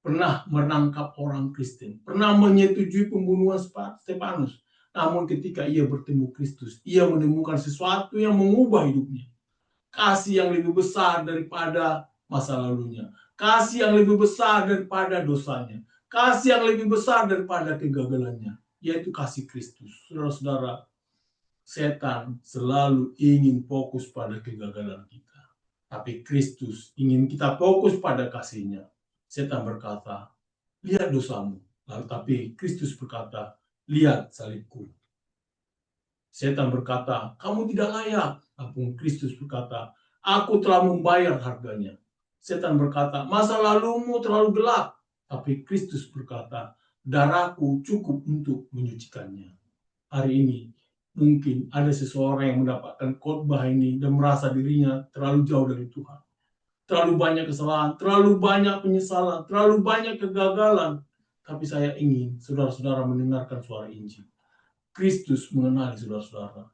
Pernah menangkap orang Kristen. Pernah menyetujui pembunuhan Stefanus. Namun ketika ia bertemu Kristus, ia menemukan sesuatu yang mengubah hidupnya. Kasih yang lebih besar daripada masa lalunya. Kasih yang lebih besar daripada dosanya. Kasih yang lebih besar daripada kegagalannya. Yaitu kasih Kristus. Saudara-saudara, setan selalu ingin fokus pada kegagalan kita. Tapi Kristus ingin kita fokus pada kasih-Nya. Setan berkata, lihat dosamu. Lalu tapi Kristus berkata, lihat salibku. Setan berkata, kamu tidak layak. Namun Kristus berkata, Aku telah membayar harganya. Setan berkata, masa lalumu terlalu gelap. Tapi Kristus berkata, darahku cukup untuk menyucikannya. Hari ini, mungkin ada seseorang yang mendapatkan khotbah ini dan merasa dirinya terlalu jauh dari Tuhan. Terlalu banyak kesalahan, terlalu banyak penyesalan, terlalu banyak kegagalan. Tapi saya ingin saudara-saudara mendengarkan suara Injil. Kristus mengenali saudara-saudara.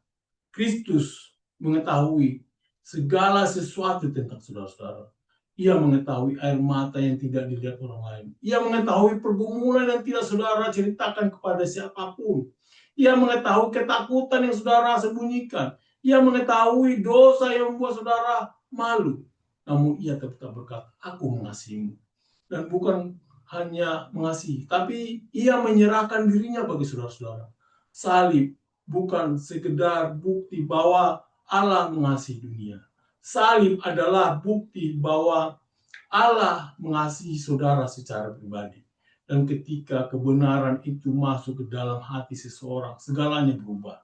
Kristus mengetahui segala sesuatu tentang saudara-saudara. Ia mengetahui air mata yang tidak dilihat orang lain. Ia mengetahui pergumulan yang tidak saudara ceritakan kepada siapapun. Ia mengetahui ketakutan yang saudara sembunyikan. Ia mengetahui dosa yang membuat saudara malu. Namun ia tetap berkata, aku mengasihimu. Dan bukan hanya mengasihi, tapi ia menyerahkan dirinya bagi saudara-saudara. Salib bukan sekedar bukti bahwa Allah mengasihi dunia. Salib adalah bukti bahwa Allah mengasihi saudara secara pribadi. Dan ketika kebenaran itu masuk ke dalam hati seseorang, segalanya berubah.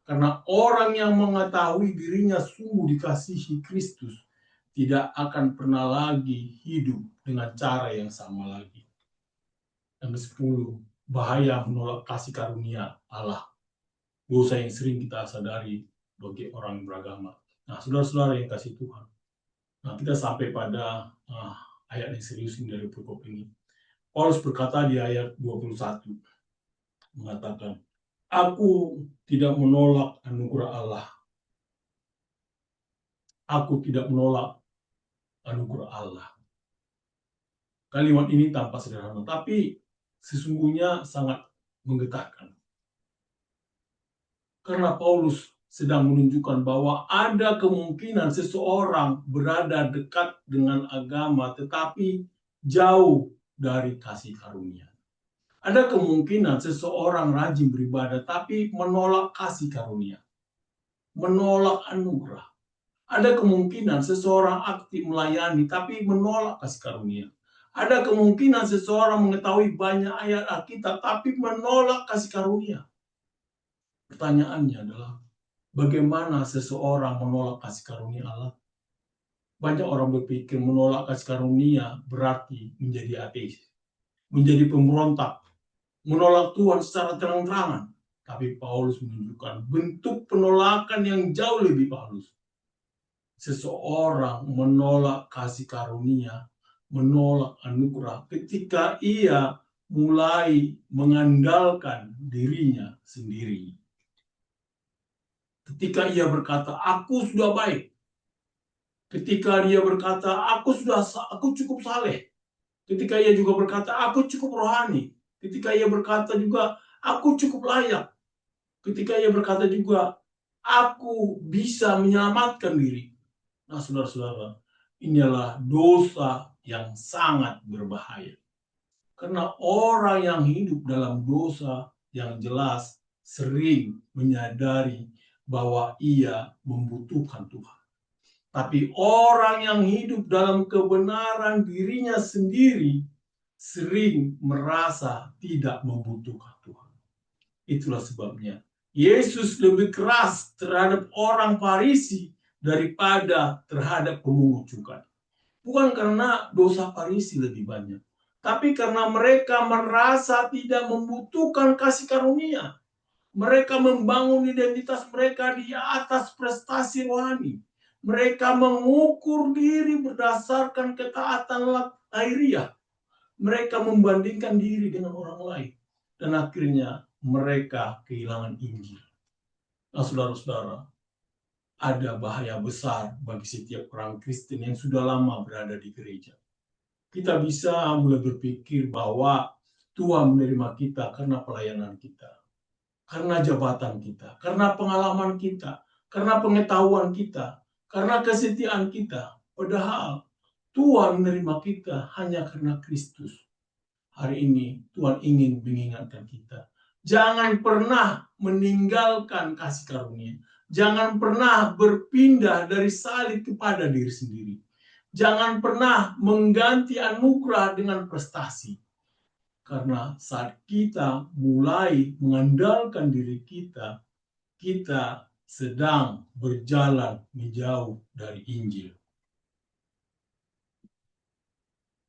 Karena orang yang mengetahui dirinya sungguh dikasihi Kristus tidak akan pernah lagi hidup dengan cara yang sama lagi. Yang ke-10, bahaya menolak kasih karunia Allah. Dosa yang sering kita sadari bagi orang beragama. Nah, saudara-saudara yang kasih Tuhan. Nah, kita sampai pada ayat yang serius ini dari perikop ini. Paulus berkata di ayat 21, mengatakan, aku tidak menolak anugerah Allah. Aku tidak menolak anugerah Allah. Kalimat ini tampak sederhana, tapi sesungguhnya sangat menggetarkan. Karena Paulus sedang menunjukkan bahwa ada kemungkinan seseorang berada dekat dengan agama tetapi jauh dari kasih karunia. Ada kemungkinan seseorang rajin beribadah tapi menolak kasih karunia, menolak anugerah. Ada kemungkinan seseorang aktif melayani tapi menolak kasih karunia. Ada kemungkinan seseorang mengetahui banyak ayat Alkitab tapi menolak kasih karunia. Pertanyaannya adalah, bagaimana seseorang menolak kasih karunia Allah? Banyak orang berpikir menolak kasih karunia berarti menjadi ateis, menjadi pemberontak, menolak Tuhan secara terang-terangan. Tapi Paulus menunjukkan bentuk penolakan yang jauh lebih halus. Seseorang menolak kasih karunia, menolak anugerah ketika ia mulai mengandalkan dirinya sendiri. Ketika ia berkata, aku sudah baik. Ketika dia berkata, aku cukup saleh. Ketika ia juga berkata, aku cukup rohani. Ketika ia berkata juga, aku cukup layak. Ketika ia berkata juga, aku bisa menyelamatkan diri. Nah, saudara-saudara, inilah dosa yang sangat berbahaya. Karena orang yang hidup dalam dosa yang jelas sering menyadari bahwa ia membutuhkan Tuhan. Tapi orang yang hidup dalam kebenaran dirinya sendiri sering merasa tidak membutuhkan Tuhan. Itulah sebabnya Yesus lebih keras terhadap orang Farisi daripada terhadap pemungut cukai. Bukan karena dosa Farisi lebih banyak, tapi karena mereka merasa tidak membutuhkan kasih karunia. Mereka membangun identitas mereka di atas prestasi rohani. Mereka mengukur diri berdasarkan ketaatan lahiriah. Mereka membandingkan diri dengan orang lain. Dan akhirnya mereka kehilangan Injil. Nah, saudara-saudara, ada bahaya besar bagi setiap orang Kristen yang sudah lama berada di gereja. Kita bisa mulai berpikir bahwa Tuhan menerima kita karena pelayanan kita, karena jabatan kita, karena pengalaman kita, karena pengetahuan kita, karena kesetiaan kita. Padahal Tuhan menerima kita hanya karena Kristus. Hari ini Tuhan ingin mengingatkan kita. Jangan pernah meninggalkan kasih karunia. Jangan pernah berpindah dari salib kepada diri sendiri. Jangan pernah mengganti anugerah dengan prestasi. Karena saat kita mulai mengandalkan diri kita, kita sedang berjalan menjauh dari Injil.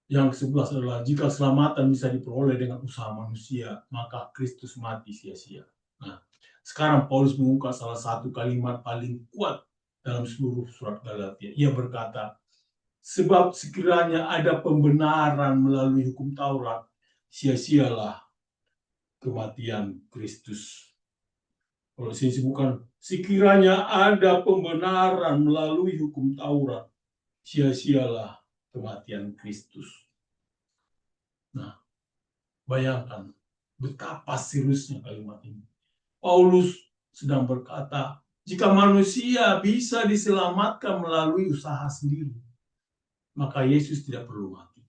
Yang ke-11 adalah jika keselamatan bisa diperoleh dengan usaha manusia, maka Kristus mati sia-sia. Nah, sekarang Paulus mengungkap salah satu kalimat paling kuat dalam seluruh surat Galatia. Ia berkata, sebab sekiranya ada pembenaran melalui hukum Taurat, sia-sialah kematian Kristus. Kalau sini bukan, sekiranya ada pembenaran melalui hukum Taurat, sia-sialah kematian Kristus. Nah, bayangkan betapa seriusnya kalimat ini. Paulus sedang berkata, jika manusia bisa diselamatkan melalui usaha sendiri, maka Yesus tidak perlu mati.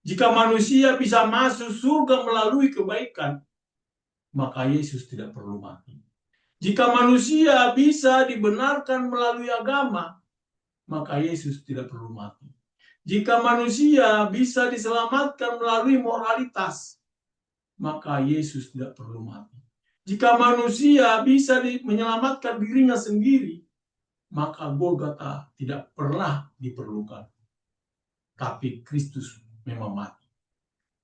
Jika manusia bisa masuk surga melalui kebaikan, maka Yesus tidak perlu mati. Jika manusia bisa dibenarkan melalui agama, maka Yesus tidak perlu mati. Jika manusia bisa diselamatkan melalui moralitas, maka Yesus tidak perlu mati. Jika manusia bisa menyelamatkan dirinya sendiri, maka Golgota tidak pernah diperlukan. Tapi Kristus memang mati.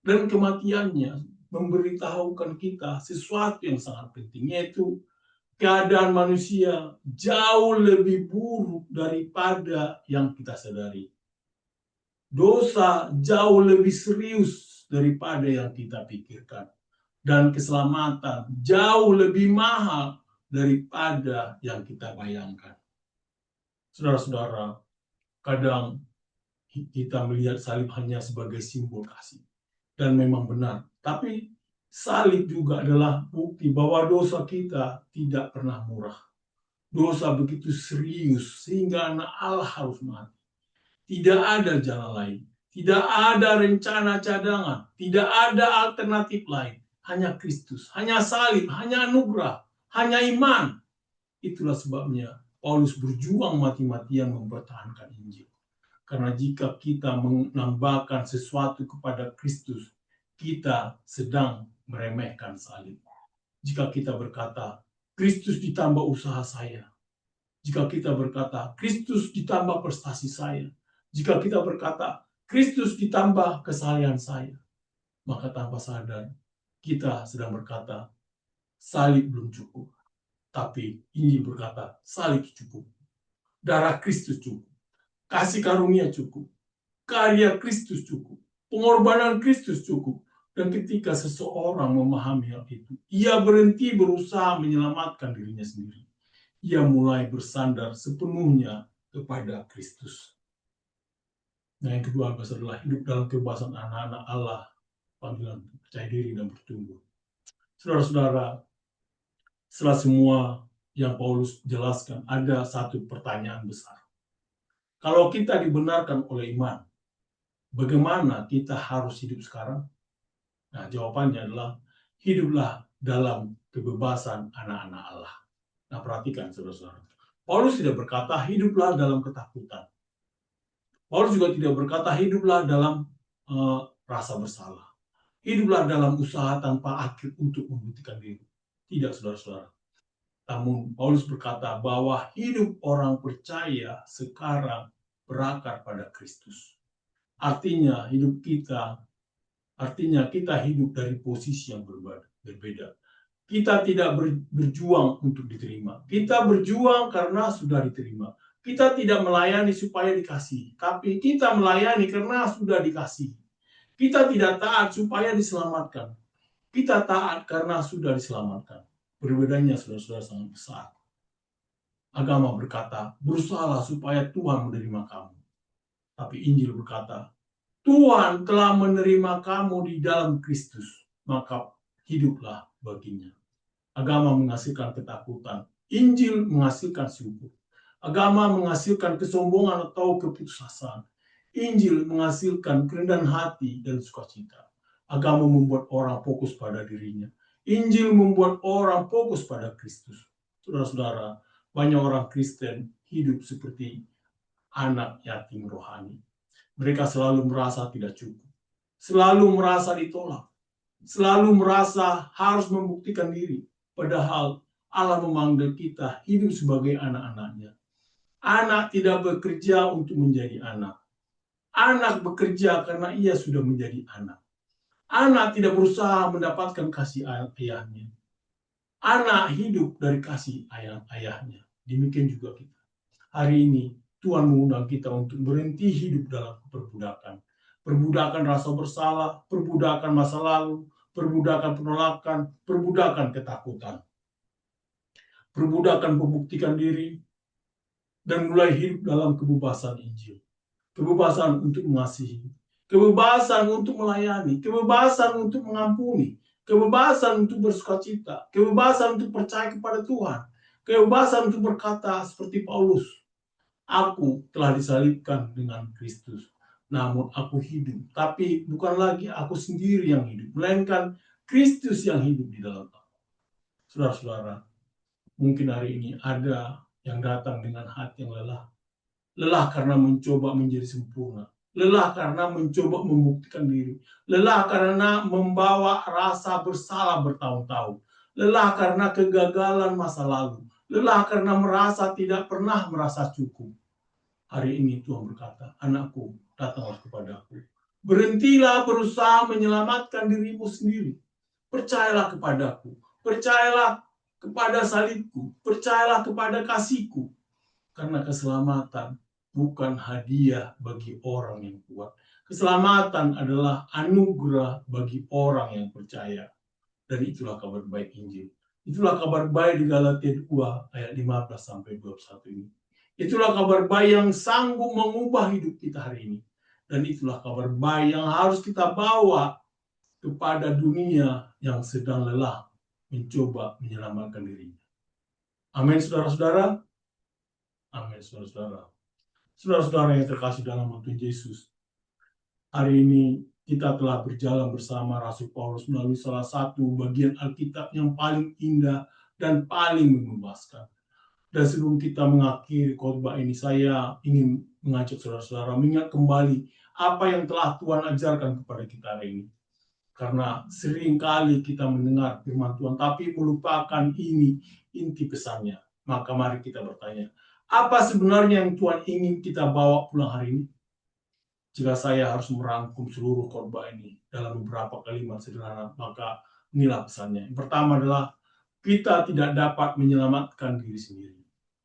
Dan kematiannya memberitahukan kita sesuatu yang sangat penting, yaitu keadaan manusia jauh lebih buruk daripada yang kita sadari. Dosa jauh lebih serius daripada yang kita pikirkan. Dan keselamatan jauh lebih mahal daripada yang kita bayangkan. Saudara-saudara, kadang kita melihat salib hanya sebagai simbol kasih. Dan memang benar. Tapi salib juga adalah bukti bahwa dosa kita tidak pernah murah. Dosa begitu serius sehingga anak Allah harus mati. Tidak ada jalan lain. Tidak ada rencana cadangan. Tidak ada alternatif lain. Hanya Kristus, hanya salib, hanya anugerah, hanya iman. Itulah sebabnya Paulus berjuang mati-matian mempertahankan Injil. Karena jika kita menambahkan sesuatu kepada Kristus, kita sedang meremehkan salib. Jika kita berkata, Kristus ditambah usaha saya. Jika kita berkata, Kristus ditambah prestasi saya. Jika kita berkata, Kristus ditambah kesalehan saya. Maka tanpa sadar, kita sedang berkata, salib belum cukup. Tapi Injil berkata, salib cukup. Darah Kristus cukup. Kasih karunia cukup. Karya Kristus cukup. Pengorbanan Kristus cukup. Dan ketika seseorang memahami hal itu, ia berhenti berusaha menyelamatkan dirinya sendiri. Ia mulai bersandar sepenuhnya kepada Kristus. Nah, yang kedua adalah hidup dalam kebebasan anak-anak Allah, panggilan percaya diri dan bertumbuh. Saudara-saudara, setelah semua yang Paulus jelaskan, ada satu pertanyaan besar. Kalau kita dibenarkan oleh iman, bagaimana kita harus hidup sekarang? Nah, jawabannya adalah hiduplah dalam kebebasan anak-anak Allah. Nah, perhatikan saudara-saudara. Paulus tidak berkata hiduplah dalam ketakutan. Paulus juga tidak berkata hiduplah dalam rasa bersalah. Hiduplah dalam usaha tanpa akhir untuk membuktikan diri. Tidak, saudara-saudara. Namun Paulus berkata bahwa hidup orang percaya sekarang berakar pada Kristus. Artinya kita hidup dari posisi yang berbeda. Kita tidak berjuang untuk diterima. Kita berjuang karena sudah diterima. Kita tidak melayani supaya dikasih, tapi kita melayani karena sudah dikasih. Kita tidak taat supaya diselamatkan. Kita taat karena sudah diselamatkan. Perbedaannya saudara-saudara sangat besar. Agama berkata, berusahalah supaya Tuhan menerima kamu. Tapi Injil berkata, Tuhan telah menerima kamu di dalam Kristus, maka hiduplah baginya. Agama menghasilkan ketakutan, Injil menghasilkan syukur. Agama menghasilkan kesombongan atau keputusasaan. Injil menghasilkan kerendahan hati dan sukacita. Agama membuat orang fokus pada dirinya. Injil membuat orang fokus pada Kristus. Saudara-saudara, banyak orang Kristen hidup seperti anak yatim rohani. Mereka selalu merasa tidak cukup. Selalu merasa ditolak. Selalu merasa harus membuktikan diri. Padahal Allah memanggil kita hidup sebagai anak-anaknya. Anak tidak bekerja untuk menjadi anak. Anak bekerja karena ia sudah menjadi anak. Anak tidak berusaha mendapatkan kasih ayahnya. Anak hidup dari kasih ayahnya. Demikian juga kita. Hari ini Tuhan mengundang kita untuk berhenti hidup dalam perbudakan. Perbudakan rasa bersalah, perbudakan masa lalu, perbudakan penolakan, perbudakan ketakutan. Perbudakan membuktikan diri, dan mulai hidup dalam kebebasan Injil. Kebebasan untuk mengasihi, kebebasan untuk melayani, kebebasan untuk mengampuni, kebebasan untuk bersukacita, kebebasan untuk percaya kepada Tuhan, kebebasan untuk berkata seperti Paulus, aku telah disalibkan dengan Kristus, namun aku hidup, tapi bukan lagi aku sendiri yang hidup, melainkan Kristus yang hidup di dalam aku. Saudara-saudara, mungkin hari ini ada yang datang dengan hati yang lelah. Lelah karena mencoba menjadi sempurna. Lelah karena mencoba membuktikan diri. Lelah karena membawa rasa bersalah bertahun-tahun. Lelah karena kegagalan masa lalu. Lelah karena merasa tidak pernah merasa cukup. Hari ini Tuhan berkata, anakku, datanglah kepadaku. Berhentilah berusaha menyelamatkan dirimu sendiri. Percayalah kepadaku. Percayalah kepada salibku. Percayalah kepada kasihku. Karena keselamatan bukan hadiah bagi orang yang kuat. Keselamatan adalah anugerah bagi orang yang percaya. Dan itulah kabar baik Injil. Itulah kabar baik di Galatia 2 ayat 15 sampai 21 ini. Itulah kabar baik yang sanggup mengubah hidup kita hari ini. Dan itulah kabar baik yang harus kita bawa kepada dunia yang sedang lelah mencoba menyelamatkan dirinya. Amin, saudara-saudara. Amin, saudara-saudara. Saudara-saudara yang terkasih dalam Tuhan Yesus, hari ini kita telah berjalan bersama Rasul Paulus melalui salah satu bagian Alkitab yang paling indah dan paling membebaskan. Dan sebelum kita mengakhiri khotbah ini, saya ingin mengajak saudara-saudara mengingat kembali apa yang telah Tuhan ajarkan kepada kita hari ini. Karena seringkali kita mendengar firman Tuhan, tapi melupakan ini inti pesannya. Maka mari kita bertanya, apa sebenarnya yang Tuhan ingin kita bawa pulang hari ini? Jika saya harus merangkum seluruh khotbah ini dalam beberapa kalimat sederhana, maka inilah pesannya. Yang pertama adalah kita tidak dapat menyelamatkan diri sendiri.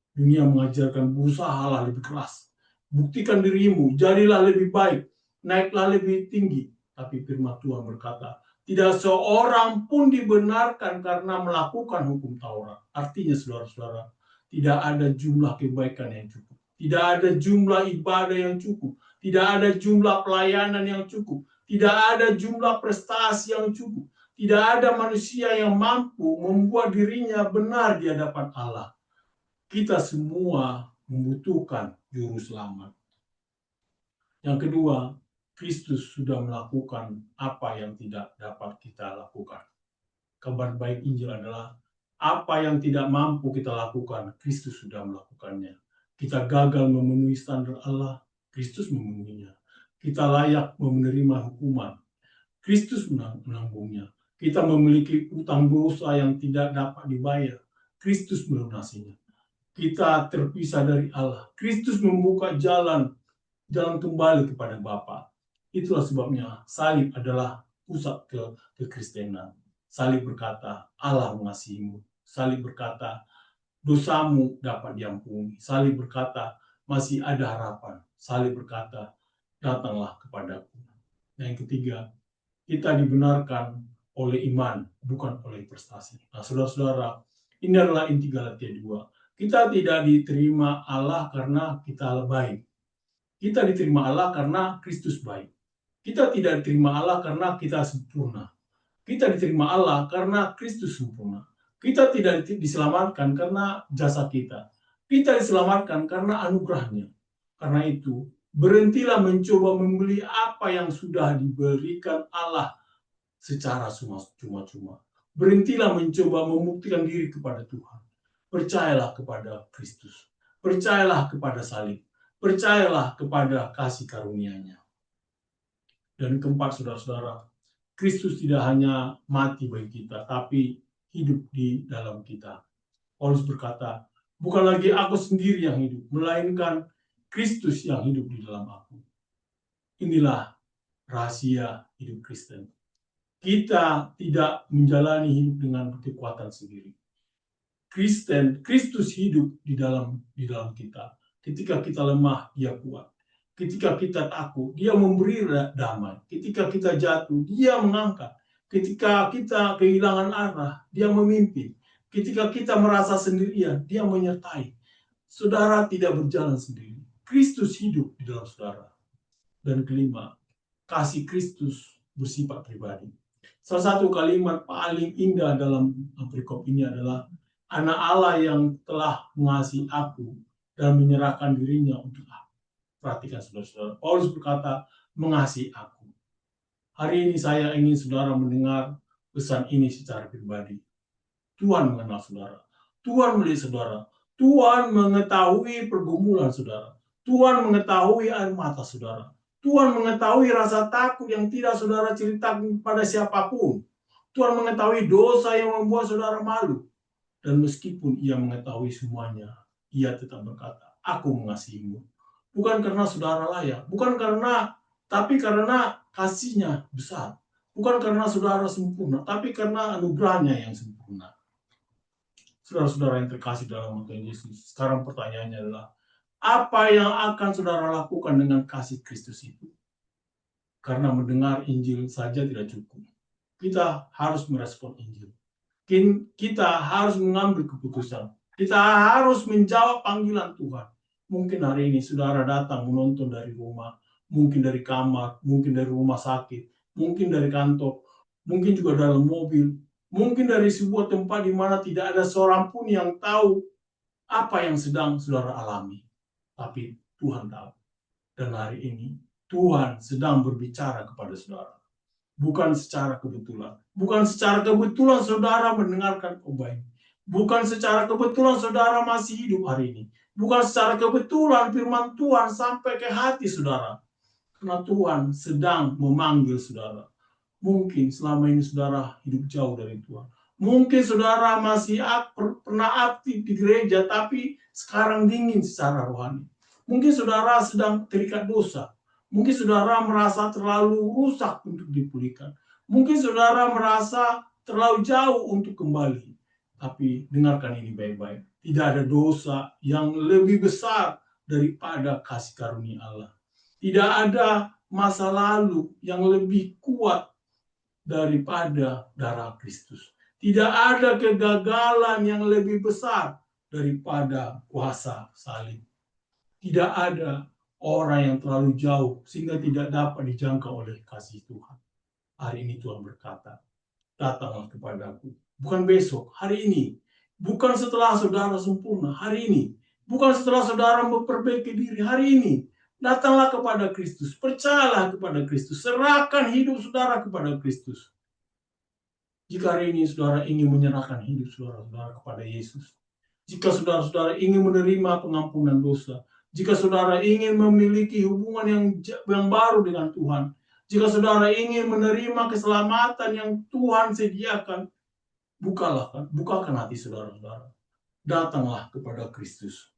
Dunia mengajarkan berusahalah lebih keras. Buktikan dirimu, jadilah lebih baik, naiklah lebih tinggi. Tapi firman Tuhan berkata, tidak seorang pun dibenarkan karena melakukan hukum Taurat. Artinya saudara-saudara, tidak ada jumlah kebaikan yang cukup. Tidak ada jumlah ibadah yang cukup. Tidak ada jumlah pelayanan yang cukup. Tidak ada jumlah prestasi yang cukup. Tidak ada manusia yang mampu membuat dirinya benar di hadapan Allah. Kita semua membutuhkan juru selamat. Yang kedua, Kristus sudah melakukan apa yang tidak dapat kita lakukan. Kabar baik Injil adalah apa yang tidak mampu kita lakukan, Kristus sudah melakukannya. Kita gagal memenuhi standar Allah, Kristus memenuhinya. Kita layak menerima hukuman, Kristus menanggungnya. Kita memiliki utang dosa yang tidak dapat dibayar, Kristus melunasinya. Kita terpisah dari Allah, Kristus membuka jalan kembali kepada Bapa. Itulah sebabnya salib adalah pusat kekristenan. Salib berkata, Allah mengasihimu. Salib berkata, dosamu dapat diampuni. Salib berkata, masih ada harapan. Salib berkata, datanglah kepadaku. Yang ketiga, kita dibenarkan oleh iman, bukan oleh prestasi. Nah, saudara-saudara, ini adalah inti Galatia 2. Kita tidak diterima Allah karena kita baik. Kita diterima Allah karena Kristus baik. Kita tidak diterima Allah karena kita sempurna. Kita diterima Allah karena Kristus sempurna. Kita tidak diselamatkan karena jasa kita. Kita diselamatkan karena anugerahnya. Karena itu, berhentilah mencoba membeli apa yang sudah diberikan Allah secara cuma-cuma. Berhentilah mencoba membuktikan diri kepada Tuhan. Percayalah kepada Kristus. Percayalah kepada salib. Percayalah kepada kasih karunia-Nya. Dan keempat, saudara-saudara, Kristus tidak hanya mati bagi kita, tapi hidup di dalam kita. Paulus berkata, bukan lagi aku sendiri yang hidup, melainkan Kristus yang hidup di dalam aku. Inilah rahasia hidup Kristen. Kita tidak menjalani hidup dengan kekuatan sendiri. Kristus hidup di dalam kita. Ketika kita lemah, Dia kuat. Ketika kita takut, Dia memberi damai. Ketika kita jatuh, Dia mengangkat. Ketika kita kehilangan arah, Dia memimpin. Ketika kita merasa sendirian, Dia menyertai. Saudara tidak berjalan sendiri. Kristus hidup di dalam saudara. Dan kelima, kasih Kristus bersifat pribadi. Salah satu kalimat paling indah dalam perikop ini adalah anak Allah yang telah mengasihi aku dan menyerahkan dirinya untuk aku. Perhatikan saudara-saudara, Paulus berkata mengasihi aku. Hari ini saya ingin saudara mendengar pesan ini secara pribadi. Tuhan mengenal saudara. Tuhan melihat saudara. Tuhan mengetahui pergumulan saudara. Tuhan mengetahui air mata saudara. Tuhan mengetahui rasa takut yang tidak saudara ceritakan pada siapapun. Tuhan mengetahui dosa yang membuat saudara malu. Dan meskipun ia mengetahui semuanya, ia tetap berkata, aku mengasihimu. Bukan karena saudara layak, tapi karena kasihnya besar. Bukan karena saudara sempurna, tapi karena anugerahnya yang sempurna. Saudara-saudara yang terkasih dalam Tuhan Yesus, sekarang pertanyaannya adalah, apa yang akan saudara lakukan dengan kasih Kristus itu? Karena mendengar Injil saja tidak cukup. Kita harus merespon Injil. Kita harus mengambil keputusan. Kita harus menjawab panggilan Tuhan. Mungkin hari ini saudara datang menonton dari rumah, mungkin dari kamar, mungkin dari rumah sakit, mungkin dari kantor, mungkin juga dalam mobil, mungkin dari sebuah tempat di mana tidak ada seorang pun yang tahu apa yang sedang saudara alami. Tapi Tuhan tahu. Dan hari ini Tuhan sedang berbicara kepada saudara. Bukan secara kebetulan. Bukan secara kebetulan saudara mendengarkan khotbah ini. Bukan secara kebetulan saudara masih hidup hari ini. Bukan secara kebetulan firman Tuhan sampai ke hati saudara. Karena Tuhan sedang memanggil saudara. Mungkin selama ini saudara hidup jauh dari Tuhan. Mungkin saudara masih pernah aktif di gereja, tapi sekarang dingin secara rohani. Mungkin saudara sedang terikat dosa. Mungkin saudara merasa terlalu rusak untuk dipulihkan. Mungkin saudara merasa terlalu jauh untuk kembali. Tapi dengarkan ini baik-baik. Tidak ada dosa yang lebih besar daripada kasih karunia Allah. Tidak ada masa lalu yang lebih kuat daripada darah Kristus. Tidak ada kegagalan yang lebih besar daripada kuasa salib. Tidak ada orang yang terlalu jauh sehingga tidak dapat dijangkau oleh kasih Tuhan. Hari ini Tuhan berkata, datanglah kepadaku. Bukan besok, hari ini. Bukan setelah saudara sempurna, hari ini. Bukan setelah saudara memperbaiki diri, hari ini. Datanglah kepada Kristus, percayalah kepada Kristus, serahkan hidup saudara kepada Kristus. Jika hari ini saudara ingin menyerahkan hidup saudara kepada Yesus, jika saudara-saudara ingin menerima pengampunan dosa, jika saudara ingin memiliki hubungan yang baru dengan Tuhan, jika saudara ingin menerima keselamatan yang Tuhan sediakan, bukakan hati saudara-saudara. Datanglah kepada Kristus.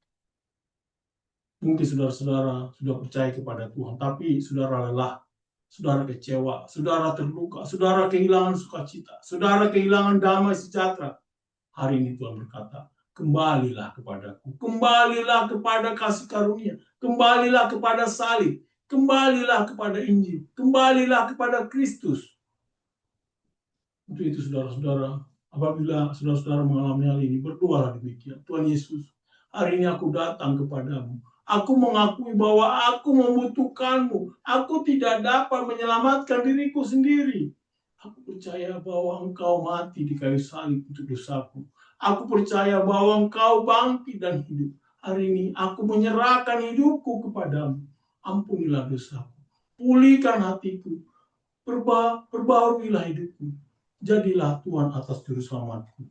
Mungkin saudara-saudara sudah percaya kepada Tuhan, tapi saudara lelah, saudara kecewa, saudara terluka, saudara kehilangan sukacita, saudara kehilangan damai sejahtera. Hari ini Tuhan berkata, kembalilah kepadaku, kembalilah kepada kasih karunia, kembalilah kepada salib, kembalilah kepada Injil, kembalilah kepada Kristus. Untuk itu saudara-saudara, apabila saudara-saudara mengalami hal ini, berdoalah demikian. Tuhan Yesus, hari ini aku datang kepadamu. Aku mengakui bahwa aku membutuhkanmu. Aku tidak dapat menyelamatkan diriku sendiri. Aku percaya bahwa Engkau mati di kayu salib untuk dosaku. Aku percaya bahwa Engkau bangkit dan hidup. Hari ini aku menyerahkan hidupku kepadamu. Ampunilah dosaku. Pulihkan hatiku. Perbaharuilah hidupku. Jadilah Tuhan atas juru selamatku.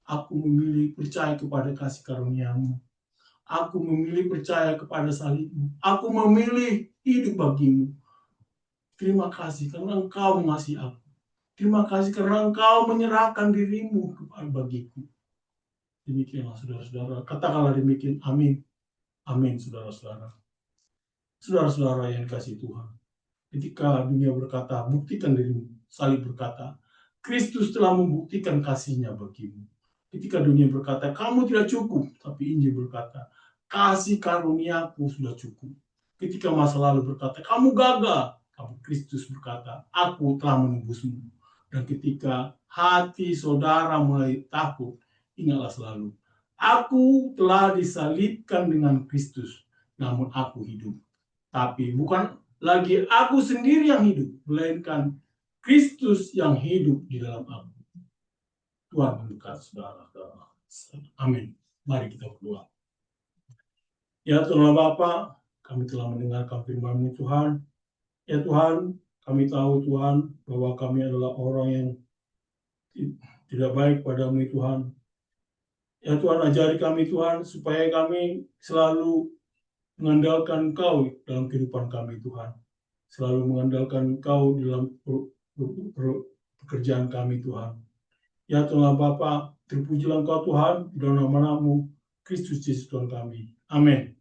Aku memilih percaya kepada kasih karunia-Mu. Aku memilih percaya kepada salib-Mu. Aku memilih hidup bagimu. Terima kasih karena Engkau mengasihi aku. Terima kasih karena Engkau menyerahkan dirimu bagiku. Demikianlah saudara-saudara. Katakanlah demikian. Amin. Amin, saudara-saudara. Saudara-saudara yang dikasihi Tuhan. Ketika dunia berkata, buktikan dirimu. Salib berkata, Kristus telah membuktikan kasih-Nya bagimu. Ketika dunia berkata, kamu tidak cukup. Tapi Injil berkata, kasih karunia-Ku sudah cukup. Ketika masa lalu berkata, kamu gagal. Tapi Kristus berkata, aku telah menebusmu. Dan ketika hati saudara mulai takut, ingatlah selalu, aku telah disalibkan dengan Kristus, namun aku hidup. Tapi bukan lagi aku sendiri yang hidup, melainkan Kristus yang hidup di dalam aku. Tuhan memberkati saudara-saudara. Amin. Mari kita berdoa. Ya Tuhan Bapa, kami telah mendengarkan firman-Mu Tuhan. Ya Tuhan, kami tahu Tuhan bahwa kami adalah orang yang tidak baik padamu Tuhan. Ya Tuhan, ajari kami Tuhan supaya kami selalu mengandalkan Engkau dalam kehidupan kami Tuhan. Selalu mengandalkan Engkau dalam pekerjaan kami Tuhan. Ya Tuhan Bapa, terpujilah Engkau Tuhan, di dalam nama-Mu, Kristus Yesus Tuhan kami. Amin.